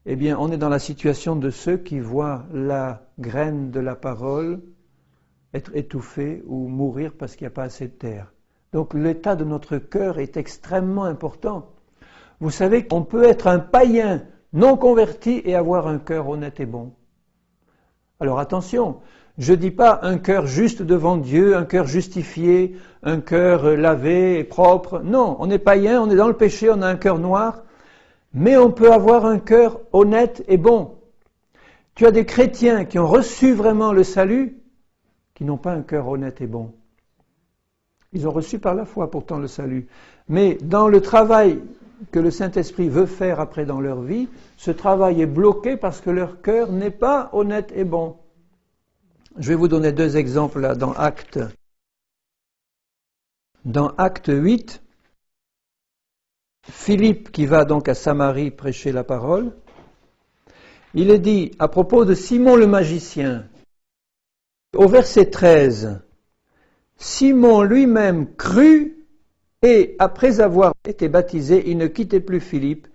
[SPEAKER 1] eh bien, on est dans la situation de ceux qui voient la graine de la parole être étouffée ou mourir parce qu'il n'y a pas assez de terre. Donc l'état de notre cœur est extrêmement important. Vous savez qu'on peut être un païen non converti et avoir un cœur honnête et bon. Alors attention, je ne dis pas un cœur juste devant Dieu, un cœur justifié, un cœur lavé et propre. Non, on est païen, on est dans le péché, on a un cœur noir, mais on peut avoir un cœur honnête et bon. Tu as des chrétiens qui ont reçu vraiment le salut, qui n'ont pas un cœur honnête et bon. Ils ont reçu par la foi pourtant le salut. Mais dans le travail que le Saint-Esprit veut faire après dans leur vie, ce travail est bloqué parce que leur cœur n'est pas honnête et bon. Je vais vous donner 2 exemples là dans Actes. Dans Actes 8, Philippe qui va donc à Samarie prêcher la parole, il est dit à propos de Simon le magicien, au verset 13, Simon lui-même crut et, après avoir été baptisé, il ne quittait plus Philippe.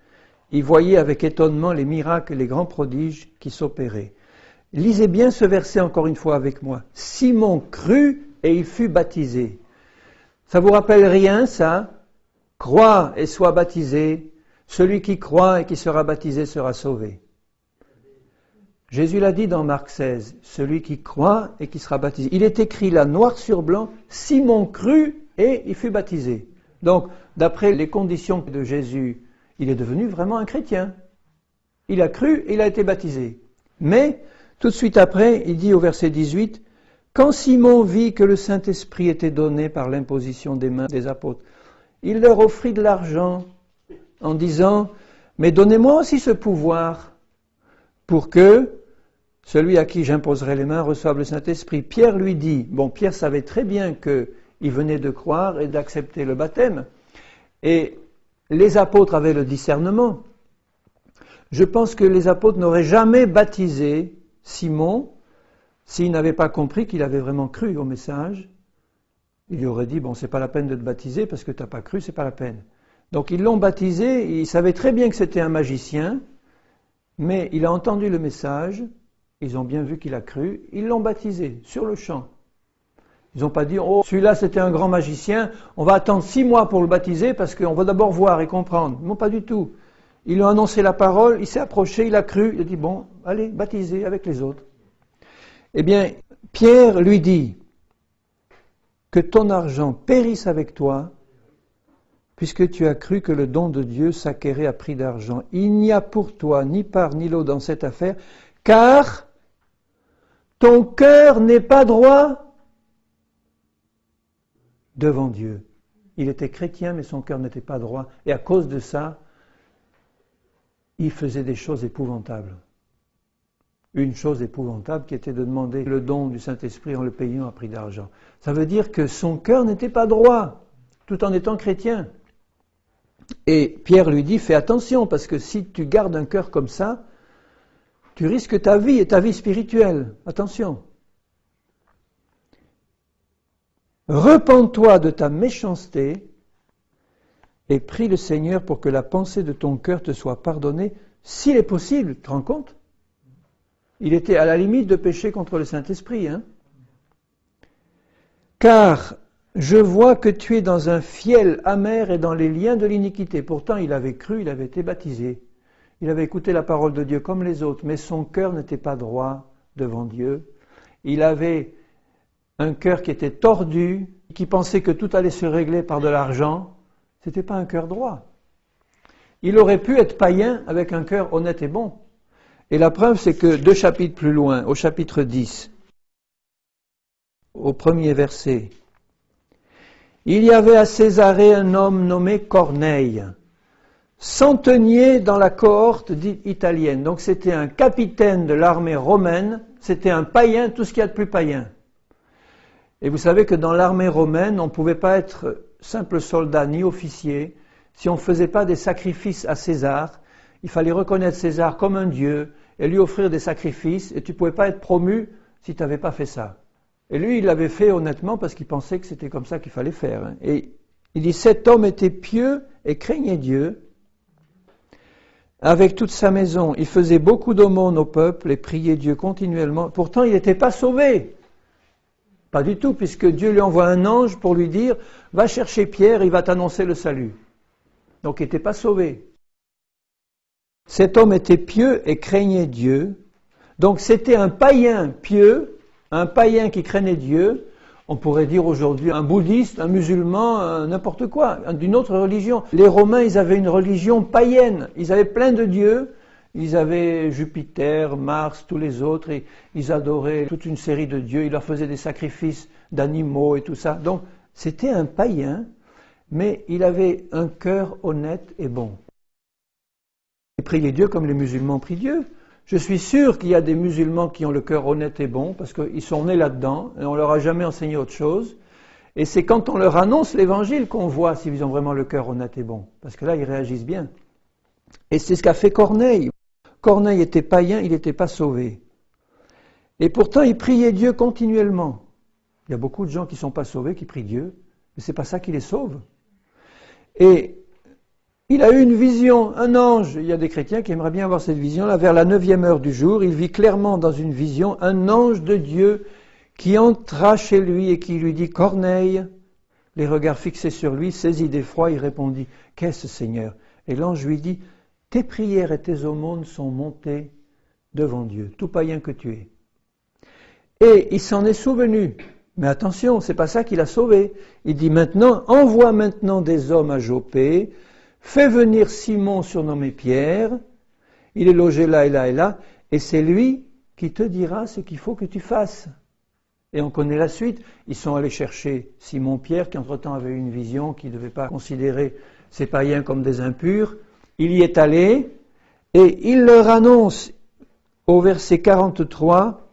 [SPEAKER 1] Il voyait avec étonnement les miracles et les grands prodiges qui s'opéraient. Lisez bien ce verset encore une fois avec moi. Simon crut et il fut baptisé. Ça vous rappelle rien, ça? Crois et sois baptisé. Celui qui croit et qui sera baptisé sera sauvé. Jésus l'a dit dans Marc 16, celui qui croit et qui sera baptisé. Il est écrit là, noir sur blanc, Simon crut et il fut baptisé. Donc, d'après les conditions de Jésus, il est devenu vraiment un chrétien. Il a cru et il a été baptisé. Mais, tout de suite après, il dit au verset 18, quand Simon vit que le Saint-Esprit était donné par l'imposition des mains des apôtres, il leur offrit de l'argent en disant, mais donnez-moi aussi ce pouvoir pour que celui à qui j'imposerai les mains reçoive le Saint-Esprit. Pierre lui dit, bon, Pierre savait très bien qu'il venait de croire et d'accepter le baptême, et les apôtres avaient le discernement. Je pense que les apôtres n'auraient jamais baptisé Simon s'ils n'avaient pas compris qu'il avait vraiment cru au message Il lui aurait dit, bon, c'est pas la peine de te baptiser parce que tu n'as pas cru, c'est pas la peine. Donc ils l'ont baptisé, il savait très bien que c'était un magicien, mais il a entendu le message, ils ont bien vu qu'il a cru, ils l'ont baptisé sur le champ. Ils n'ont pas dit, oh, celui-là c'était un grand magicien, on va attendre 6 mois pour le baptiser parce qu'on va d'abord voir et comprendre. Non, pas du tout. Ils lui ont annoncé la parole, il s'est approché, il a cru, il a dit, bon, allez, baptisez avec les autres. Eh bien, Pierre lui dit, que ton argent périsse avec toi, puisque tu as cru que le don de Dieu s'acquérait à prix d'argent. Il n'y a pour toi ni part ni lot dans cette affaire, car ton cœur n'est pas droit devant Dieu. Il était chrétien, mais son cœur n'était pas droit. Et à cause de ça, il faisait des choses épouvantables. Une chose épouvantable qui était de demander le don du Saint-Esprit en le payant à prix d'argent. Ça veut dire que son cœur n'était pas droit, tout en étant chrétien. Et Pierre lui dit, fais attention, parce que si tu gardes un cœur comme ça, tu risques ta vie et ta vie spirituelle. Attention. Repens-toi de ta méchanceté et prie le Seigneur pour que la pensée de ton cœur te soit pardonnée, s'il est possible. Tu te rends compte ? Il était à la limite de pécher contre le Saint-Esprit. Car je vois que tu es dans un fiel amer et dans les liens de l'iniquité. Pourtant, il avait cru, il avait été baptisé. Il avait écouté la parole de Dieu comme les autres, mais son cœur n'était pas droit devant Dieu. Il avait un cœur qui était tordu, qui pensait que tout allait se régler par de l'argent. Ce n'était pas un cœur droit. Il aurait pu être païen avec un cœur honnête et bon. Et la preuve, c'est que 2 chapitres plus loin, au chapitre 10, au premier verset, il y avait à Césarée un homme nommé Corneille, centenier dans la cohorte dite italienne. Donc c'était un capitaine de l'armée romaine, c'était un païen, tout ce qu'il y a de plus païen. Et vous savez que dans l'armée romaine, on ne pouvait pas être simple soldat ni officier si on ne faisait pas des sacrifices à César. Il fallait reconnaître César comme un dieu et lui offrir des sacrifices, et tu ne pouvais pas être promu si tu n'avais pas fait ça. Et lui, il l'avait fait honnêtement parce qu'il pensait que c'était comme ça qu'il fallait faire. Et il dit, cet homme était pieux et craignait Dieu. Avec toute sa maison, il faisait beaucoup d'aumônes au peuple et priait Dieu continuellement. Pourtant, il n'était pas sauvé. Pas du tout, puisque Dieu lui envoie un ange pour lui dire, va chercher Pierre, il va t'annoncer le salut. Donc il n'était pas sauvé. Cet homme était pieux et craignait Dieu. Donc c'était un païen pieux, un païen qui craignait Dieu. On pourrait dire aujourd'hui un bouddhiste, un musulman, n'importe quoi, d'une autre religion. Les Romains, ils avaient une religion païenne. Ils avaient plein de dieux. Ils avaient Jupiter, Mars, tous les autres. Et ils adoraient toute une série de dieux. Ils leur faisaient des sacrifices d'animaux et tout ça. Donc c'était un païen, mais il avait un cœur honnête et bon. Il priait Dieu comme les musulmans prient Dieu. Je suis sûr qu'il y a des musulmans qui ont le cœur honnête et bon, parce qu'ils sont nés là-dedans, et on ne leur a jamais enseigné autre chose. Et c'est quand on leur annonce l'évangile qu'on voit s'ils ont vraiment le cœur honnête et bon. Parce que là, ils réagissent bien. Et c'est ce qu'a fait Corneille. Corneille était païen, il n'était pas sauvé. Et pourtant, il priait Dieu continuellement. Il y a beaucoup de gens qui ne sont pas sauvés, qui prient Dieu, mais ce n'est pas ça qui les sauve. Et il a eu une vision, un ange. Il y a des chrétiens qui aimeraient bien avoir cette vision-là. Vers la 9e heure du jour, il vit clairement dans une vision un ange de Dieu qui entra chez lui et qui lui dit « Corneille ». Les regards fixés sur lui, saisi d'effroi, il répondit « Qu'est-ce, Seigneur ?» Et l'ange lui dit « Tes prières et tes aumônes sont montées devant Dieu, tout païen que tu es. » Et il s'en est souvenu. Mais attention, c'est pas ça qui l'a sauvé. Il dit maintenant « Envoie maintenant des hommes à Jopé, fais venir Simon surnommé Pierre, il est logé là et là et là, et c'est lui qui te dira ce qu'il faut que tu fasses. » Et on connaît la suite. Ils sont allés chercher Simon-Pierre, qui entre-temps avait eu une vision, qui ne devait pas considérer ces païens comme des impurs. Il y est allé, et il leur annonce, au verset 43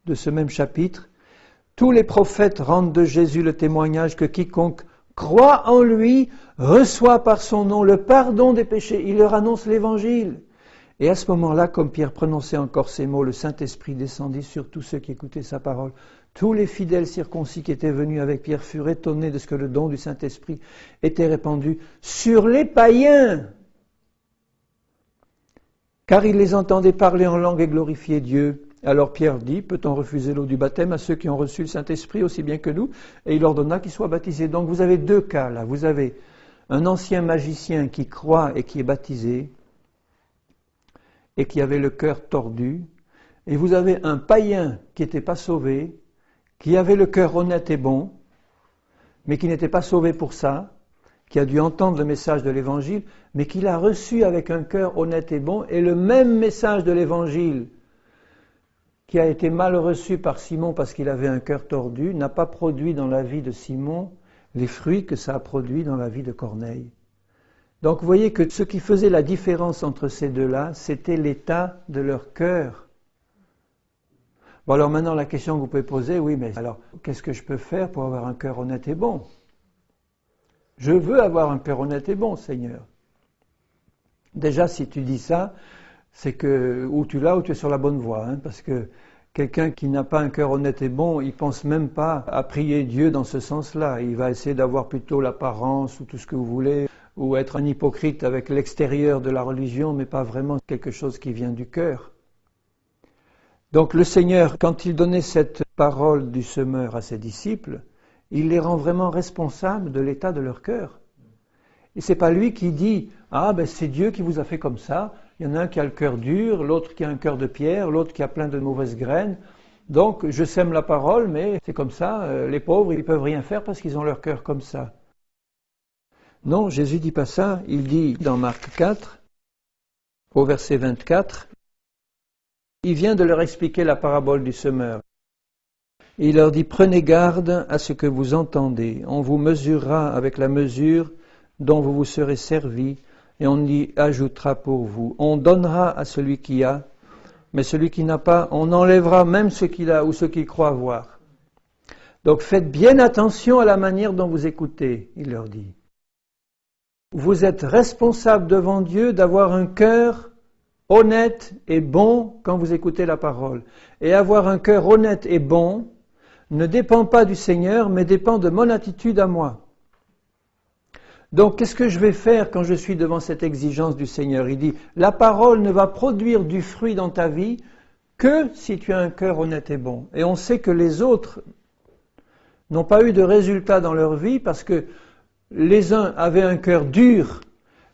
[SPEAKER 1] de ce même chapitre, « Tous les prophètes rendent de Jésus le témoignage que quiconque croit en lui, reçoit par son nom le pardon des péchés. » Il leur annonce l'évangile. Et à ce moment-là, comme Pierre prononçait encore ces mots, le Saint-Esprit descendit sur tous ceux qui écoutaient sa parole. Tous les fidèles circoncis qui étaient venus avec Pierre furent étonnés de ce que le don du Saint-Esprit était répandu sur les païens, car ils les entendaient parler en langue et glorifier Dieu. Alors Pierre dit, peut-on refuser l'eau du baptême à ceux qui ont reçu le Saint-Esprit aussi bien que nous? Et il ordonna qu'ils soient baptisés. Donc vous avez deux cas là. Vous avez un ancien magicien qui croit et qui est baptisé, et qui avait le cœur tordu. Et vous avez un païen qui n'était pas sauvé, qui avait le cœur honnête et bon, mais qui n'était pas sauvé pour ça, qui a dû entendre le message de l'Évangile, mais qui l'a reçu avec un cœur honnête et bon, et le même message de l'Évangile, qui a été mal reçu par Simon parce qu'il avait un cœur tordu, n'a pas produit dans la vie de Simon les fruits que ça a produit dans la vie de Corneille. Donc vous voyez que ce qui faisait la différence entre ces deux-là, c'était l'état de leur cœur. Bon alors maintenant la question que vous pouvez poser, oui mais alors qu'est-ce que je peux faire pour avoir un cœur honnête et bon? Je veux avoir un cœur honnête et bon, Seigneur. Déjà si tu dis ça, c'est que ou tu l'as ou tu es sur la bonne voie, hein, parce que quelqu'un qui n'a pas un cœur honnête et bon, il pense même pas à prier Dieu dans ce sens-là. Il va essayer d'avoir plutôt l'apparence ou tout ce que vous voulez, ou être un hypocrite avec l'extérieur de la religion, mais pas vraiment quelque chose qui vient du cœur. Donc le Seigneur, quand il donnait cette parole du semeur à ses disciples, il les rend vraiment responsables de l'état de leur cœur. Et c'est pas lui qui dit « Ah, ben c'est Dieu qui vous a fait comme ça, il y en a un qui a le cœur dur, l'autre qui a un cœur de pierre, l'autre qui a plein de mauvaises graines, donc je sème la parole, mais c'est comme ça, les pauvres, ils peuvent rien faire parce qu'ils ont leur cœur comme ça. » Non, Jésus dit pas ça, il dit dans Marc 4, au verset 24, il vient de leur expliquer la parabole du semeur. Il leur dit, prenez garde à ce que vous entendez, on vous mesurera avec la mesure dont vous vous serez servis, et on y ajoutera pour vous. On donnera à celui qui a, mais celui qui n'a pas, on enlèvera même ce qu'il a ou ce qu'il croit avoir. Donc faites bien attention à la manière dont vous écoutez, il leur dit. Vous êtes responsable devant Dieu d'avoir un cœur honnête et bon quand vous écoutez la parole. Et avoir un cœur honnête et bon ne dépend pas du Seigneur, mais dépend de mon attitude à moi. Donc, qu'est-ce que je vais faire quand je suis devant cette exigence du Seigneur? Il dit, la parole ne va produire du fruit dans ta vie que si tu as un cœur honnête et bon. Et on sait que les autres n'ont pas eu de résultat dans leur vie parce que les uns avaient un cœur dur,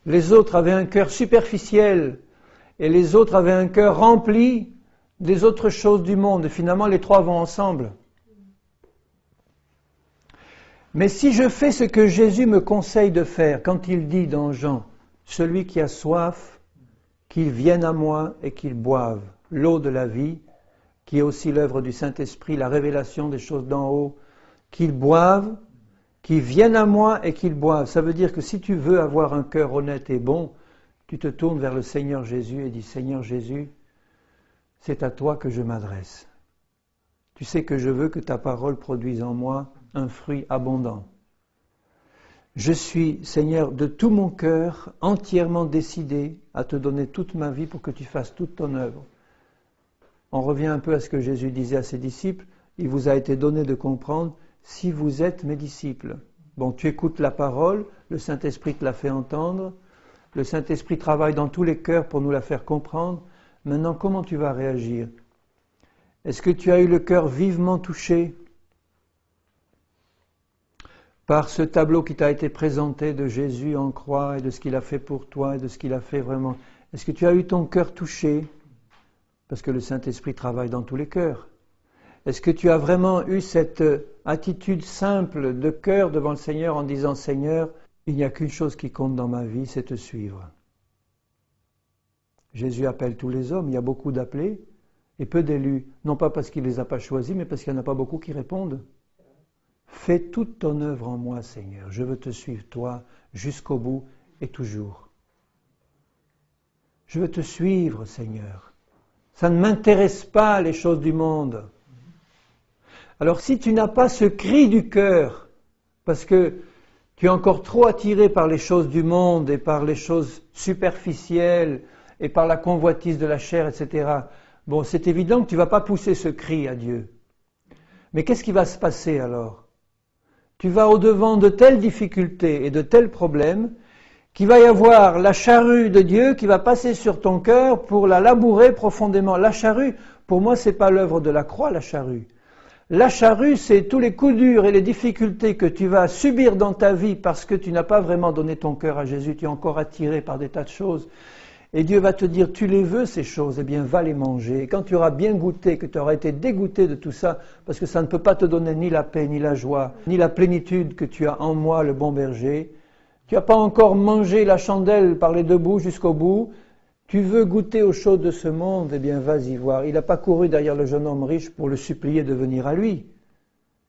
[SPEAKER 1] les autres avaient un cœur superficiel, et les autres avaient un cœur rempli des autres choses du monde. Et finalement, les trois vont ensemble. Mais si je fais ce que Jésus me conseille de faire, quand il dit dans Jean, celui qui a soif, qu'il vienne à moi et qu'il boive l'eau de la vie, qui est aussi l'œuvre du Saint-Esprit, la révélation des choses d'en haut, qu'il boive, qu'il vienne à moi et qu'il boive. Ça veut dire que si tu veux avoir un cœur honnête et bon, tu te tournes vers le Seigneur Jésus et dis, Seigneur Jésus, c'est à toi que je m'adresse. Tu sais que je veux que ta parole produise en moi un fruit abondant. Je suis, Seigneur, de tout mon cœur, entièrement décidé à te donner toute ma vie pour que tu fasses toute ton œuvre. On revient un peu à ce que Jésus disait à ses disciples. Il vous a été donné de comprendre, si vous êtes mes disciples. Bon, tu écoutes la parole, le Saint-Esprit te l'a fait entendre, le Saint-Esprit travaille dans tous les cœurs pour nous la faire comprendre. Maintenant, comment tu vas réagir? Est-ce que tu as eu le cœur vivement touché par ce tableau qui t'a été présenté de Jésus en croix et de ce qu'il a fait pour toi et de ce qu'il a fait vraiment? Est-ce que tu as eu ton cœur touché? Parce que le Saint-Esprit travaille dans tous les cœurs. Est-ce que tu as vraiment eu cette attitude simple de cœur devant le Seigneur en disant, Seigneur, il n'y a qu'une chose qui compte dans ma vie, c'est te suivre. Jésus appelle tous les hommes, il y a beaucoup d'appelés et peu d'élus, non pas parce qu'il ne les a pas choisis, mais parce qu'il n'y en a pas beaucoup qui répondent. Fais toute ton œuvre en moi, Seigneur. Je veux te suivre, toi, jusqu'au bout et toujours. Je veux te suivre, Seigneur. Ça ne m'intéresse pas, les choses du monde. Alors si tu n'as pas ce cri du cœur, parce que tu es encore trop attiré par les choses du monde et par les choses superficielles et par la convoitise de la chair, etc., bon, c'est évident que tu ne vas pas pousser ce cri à Dieu. Mais qu'est-ce qui va se passer alors? Tu vas au-devant de telles difficultés et de tels problèmes qu'il va y avoir la charrue de Dieu qui va passer sur ton cœur pour la labourer profondément. La charrue, pour moi, c'est pas l'œuvre de la croix, la charrue. La charrue, c'est tous les coups durs et les difficultés que tu vas subir dans ta vie parce que tu n'as pas vraiment donné ton cœur à Jésus, tu es encore attiré par des tas de choses. Et Dieu va te dire, tu les veux ces choses, eh bien va les manger. Et quand tu auras bien goûté, que tu auras été dégoûté de tout ça, parce que ça ne peut pas te donner ni la paix, ni la joie, ni la plénitude que tu as en moi, le bon berger, tu n'as pas encore mangé la chandelle par les deux bouts jusqu'au bout, tu veux goûter aux choses de ce monde, eh bien vas-y voir. Il n'a pas couru derrière le jeune homme riche pour le supplier de venir à lui.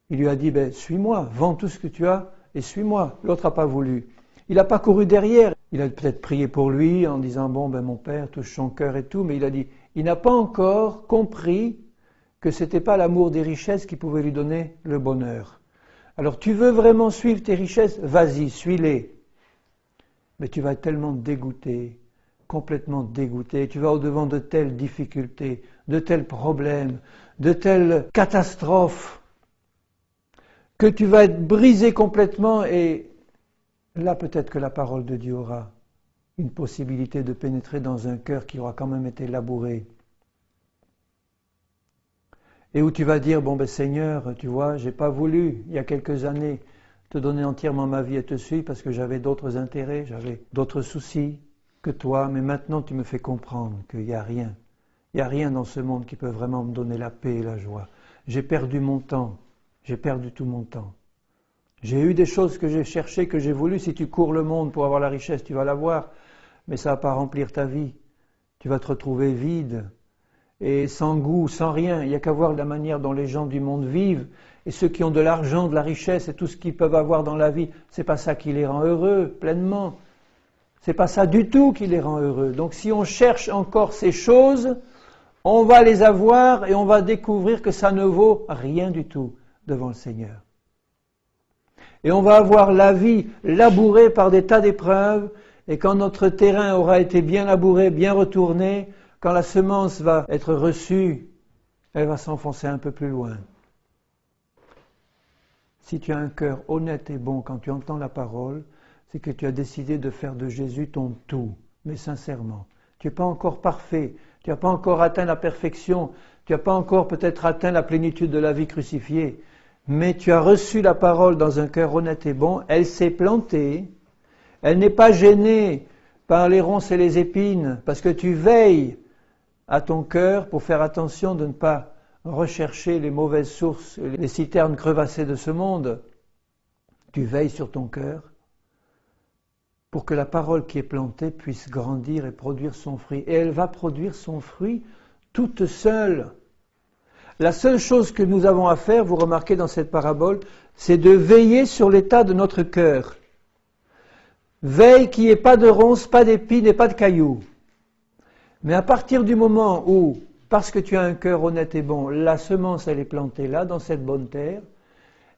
[SPEAKER 1] Il lui a dit, suis-moi, vends tout ce que tu as et suis-moi. L'autre n'a pas voulu. Il n'a pas couru derrière. Il a peut-être prié pour lui en disant, mon père, touche son cœur et tout, mais il a dit, il n'a pas encore compris que ce n'était pas l'amour des richesses qui pouvait lui donner le bonheur. Alors tu veux vraiment suivre tes richesses? Vas-y, suis-les. Mais tu vas être tellement dégoûté, complètement dégoûté, tu vas au-devant de telles difficultés, de tels problèmes, de telles catastrophes, que tu vas être brisé complètement et là peut-être que la parole de Dieu aura une possibilité de pénétrer dans un cœur qui aura quand même été labouré. Et où tu vas dire, Seigneur, tu vois, j'ai pas voulu, il y a quelques années, te donner entièrement ma vie et te suivre parce que j'avais d'autres intérêts, j'avais d'autres soucis que toi, mais maintenant tu me fais comprendre qu'il n'y a rien. Il n'y a rien dans ce monde qui peut vraiment me donner la paix et la joie. J'ai perdu mon temps, j'ai perdu tout mon temps. J'ai eu des choses que j'ai cherchées, que j'ai voulu. Si tu cours le monde pour avoir la richesse, tu vas l'avoir, mais ça ne va pas remplir ta vie. Tu vas te retrouver vide et sans goût, sans rien. Il n'y a qu'à voir la manière dont les gens du monde vivent. Et ceux qui ont de l'argent, de la richesse et tout ce qu'ils peuvent avoir dans la vie, c'est pas ça qui les rend heureux pleinement. C'est pas ça du tout qui les rend heureux. Donc si on cherche encore ces choses, on va les avoir et on va découvrir que ça ne vaut rien du tout devant le Seigneur. Et on va avoir la vie labourée par des tas d'épreuves, et quand notre terrain aura été bien labouré, bien retourné, quand la semence va être reçue, elle va s'enfoncer un peu plus loin. Si tu as un cœur honnête et bon quand tu entends la parole, c'est que tu as décidé de faire de Jésus ton tout, mais sincèrement. Tu n'es pas encore parfait, tu n'as pas encore atteint la perfection, tu n'as pas encore peut-être atteint la plénitude de la vie crucifiée, mais tu as reçu la parole dans un cœur honnête et bon, elle s'est plantée, elle n'est pas gênée par les ronces et les épines, parce que tu veilles à ton cœur pour faire attention de ne pas rechercher les mauvaises sources, les citernes crevassées de ce monde. Tu veilles sur ton cœur pour que la parole qui est plantée puisse grandir et produire son fruit. Et elle va produire son fruit toute seule. La seule chose que nous avons à faire, vous remarquez dans cette parabole, c'est de veiller sur l'état de notre cœur. Veille qu'il n'y ait pas de ronces, pas d'épines et pas de cailloux. Mais à partir du moment où, parce que tu as un cœur honnête et bon, la semence elle est plantée là, dans cette bonne terre,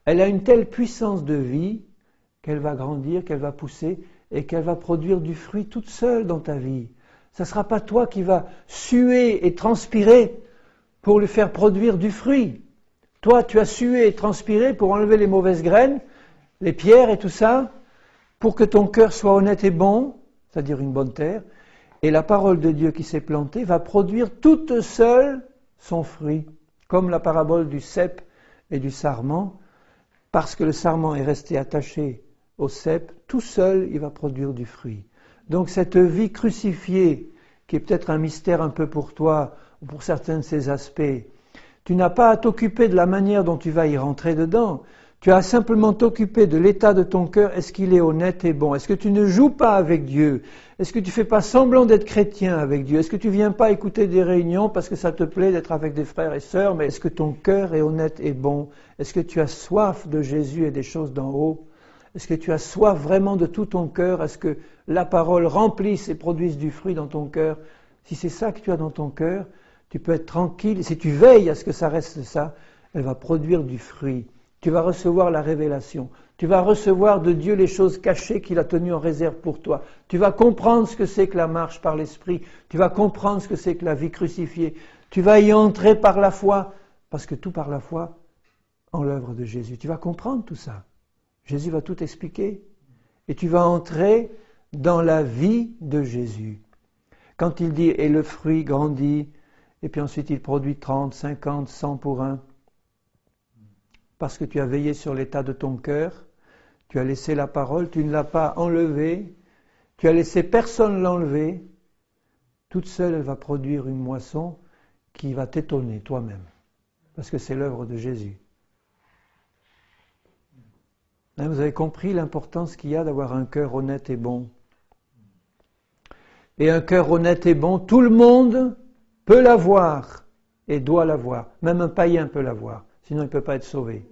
[SPEAKER 1] elle a une telle puissance de vie qu'elle va grandir, qu'elle va pousser et qu'elle va produire du fruit toute seule dans ta vie. Ce ne sera pas toi qui vas suer et transpirer pour lui faire produire du fruit. Toi, tu as sué et transpiré pour enlever les mauvaises graines, les pierres et tout ça, pour que ton cœur soit honnête et bon, c'est-à-dire une bonne terre, et la parole de Dieu qui s'est plantée va produire toute seule son fruit, comme la parabole du cep et du sarment, parce que le sarment est resté attaché au cep, tout seul il va produire du fruit. Donc cette vie crucifiée, qui est peut-être un mystère un peu pour toi, ou pour certains de ses aspects, tu n'as pas à t'occuper de la manière dont tu vas y rentrer dedans. Tu as simplement t'occuper de l'état de ton cœur, est-ce qu'il est honnête et bon? Est-ce que tu ne joues pas avec Dieu? Est-ce que tu ne fais pas semblant d'être chrétien avec Dieu? Est-ce que tu ne viens pas écouter des réunions parce que ça te plaît d'être avec des frères et sœurs, mais est-ce que ton cœur est honnête et bon? Est-ce que tu as soif de Jésus et des choses d'en haut? Est-ce que tu as soif vraiment de tout ton cœur? Est-ce que la parole remplisse et produise du fruit dans ton cœur? Si c'est ça que tu as dans ton cœur, tu peux être tranquille. Si tu veilles à ce que ça reste ça, elle va produire du fruit. Tu vas recevoir la révélation. Tu vas recevoir de Dieu les choses cachées qu'il a tenues en réserve pour toi. Tu vas comprendre ce que c'est que la marche par l'Esprit. Tu vas comprendre ce que c'est que la vie crucifiée. Tu vas y entrer par la foi, parce que tout par la foi, en l'œuvre de Jésus. Tu vas comprendre tout ça. Jésus va tout expliquer. Et tu vas entrer dans la vie de Jésus. Quand il dit « et le fruit grandit », et puis ensuite il produit 30, 50, 100 pour un, parce que tu as veillé sur l'état de ton cœur, tu as laissé la parole, tu ne l'as pas enlevée, tu as laissé personne l'enlever, toute seule elle va produire une moisson qui va t'étonner toi-même, parce que c'est l'œuvre de Jésus. Hein, vous avez compris l'importance qu'il y a d'avoir un cœur honnête et bon. Et un cœur honnête et bon, tout le monde peut l'avoir et doit l'avoir. Même un païen peut l'avoir, sinon il ne peut pas être sauvé.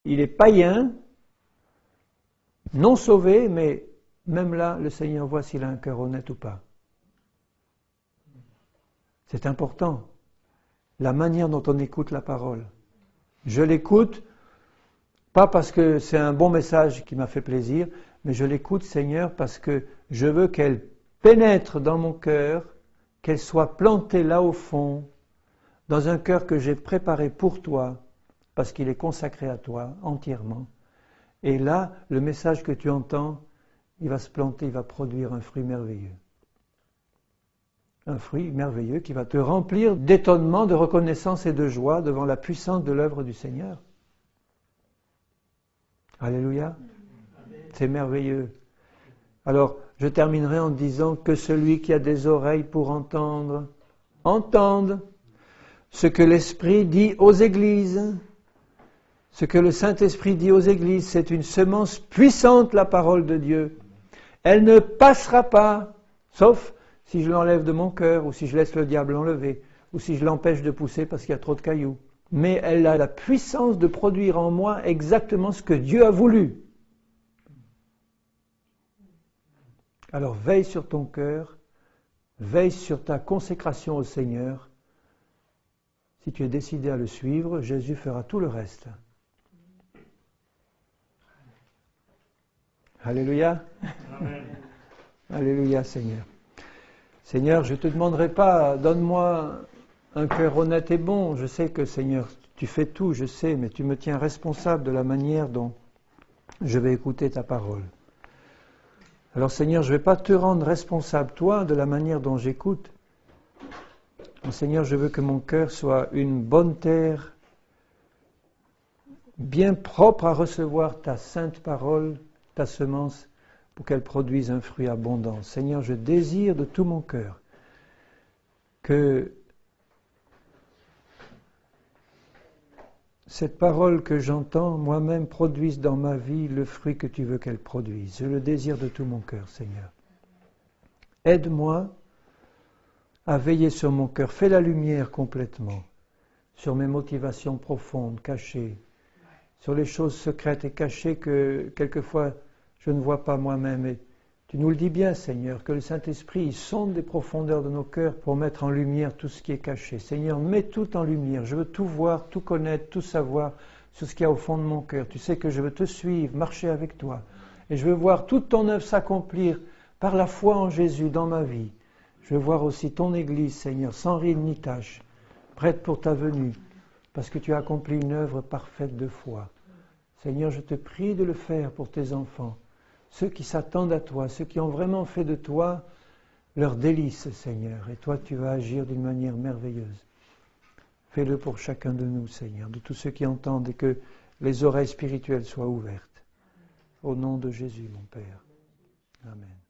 [SPEAKER 1] Il est païen, non sauvé, mais même là, le Seigneur voit s'il a un cœur honnête ou pas. C'est important. La manière dont on écoute la parole. Je l'écoute, pas parce que c'est un bon message qui m'a fait plaisir, mais je l'écoute, Seigneur, parce que je veux qu'elle pénètre dans mon cœur, qu'elle soit plantée là au fond, dans un cœur que j'ai préparé pour toi, parce qu'il est consacré à toi entièrement. Et là, le message que tu entends, il va se planter, il va produire un fruit merveilleux. Un fruit merveilleux qui va te remplir d'étonnement, de reconnaissance et de joie devant la puissance de l'œuvre du Seigneur. Alléluia. C'est merveilleux. Alors, je terminerai en disant que celui qui a des oreilles pour entendre, entende ce que l'Esprit dit aux églises. Ce que le Saint-Esprit dit aux églises, c'est une semence puissante, la parole de Dieu. Elle ne passera pas, sauf si je l'enlève de mon cœur, ou si je laisse le diable l'enlever, ou si je l'empêche de pousser parce qu'il y a trop de cailloux. Mais elle a la puissance de produire en moi exactement ce que Dieu a voulu. Alors veille sur ton cœur, veille sur ta consécration au Seigneur. Si tu es décidé à le suivre, Jésus fera tout le reste. Alléluia. Amen. Alléluia, Seigneur. Seigneur, je ne te demanderai pas, donne-moi un cœur honnête et bon. Je sais que, Seigneur, tu fais tout, je sais, mais tu me tiens responsable de la manière dont je vais écouter ta parole. Alors, Seigneur, je ne vais pas te rendre responsable, toi, de la manière dont j'écoute. Seigneur, je veux que mon cœur soit une bonne terre, bien propre à recevoir ta sainte parole, ta semence, pour qu'elle produise un fruit abondant. Seigneur, je désire de tout mon cœur que cette parole que j'entends moi-même produise dans ma vie le fruit que tu veux qu'elle produise. Je le désire de tout mon cœur, Seigneur. Aide-moi à veiller sur mon cœur. Fais la lumière complètement sur mes motivations profondes, cachées, sur les choses secrètes et cachées que quelquefois je ne vois pas moi-même. Et tu nous le dis bien, Seigneur, que le Saint-Esprit sonde les profondeurs de nos cœurs pour mettre en lumière tout ce qui est caché. Seigneur, mets tout en lumière. Je veux tout voir, tout connaître, tout savoir sur ce qu'il y a au fond de mon cœur. Tu sais que je veux te suivre, marcher avec toi. Et je veux voir toute ton œuvre s'accomplir par la foi en Jésus dans ma vie. Je veux voir aussi ton Église, Seigneur, sans ride ni tache, prête pour ta venue, parce que tu as accompli une œuvre parfaite de foi. Seigneur, je te prie de le faire pour tes enfants, ceux qui s'attendent à toi, ceux qui ont vraiment fait de toi leur délice, Seigneur. Et toi, tu vas agir d'une manière merveilleuse. Fais-le pour chacun de nous, Seigneur, de tous ceux qui entendent, et que les oreilles spirituelles soient ouvertes. Au nom de Jésus, mon Père. Amen.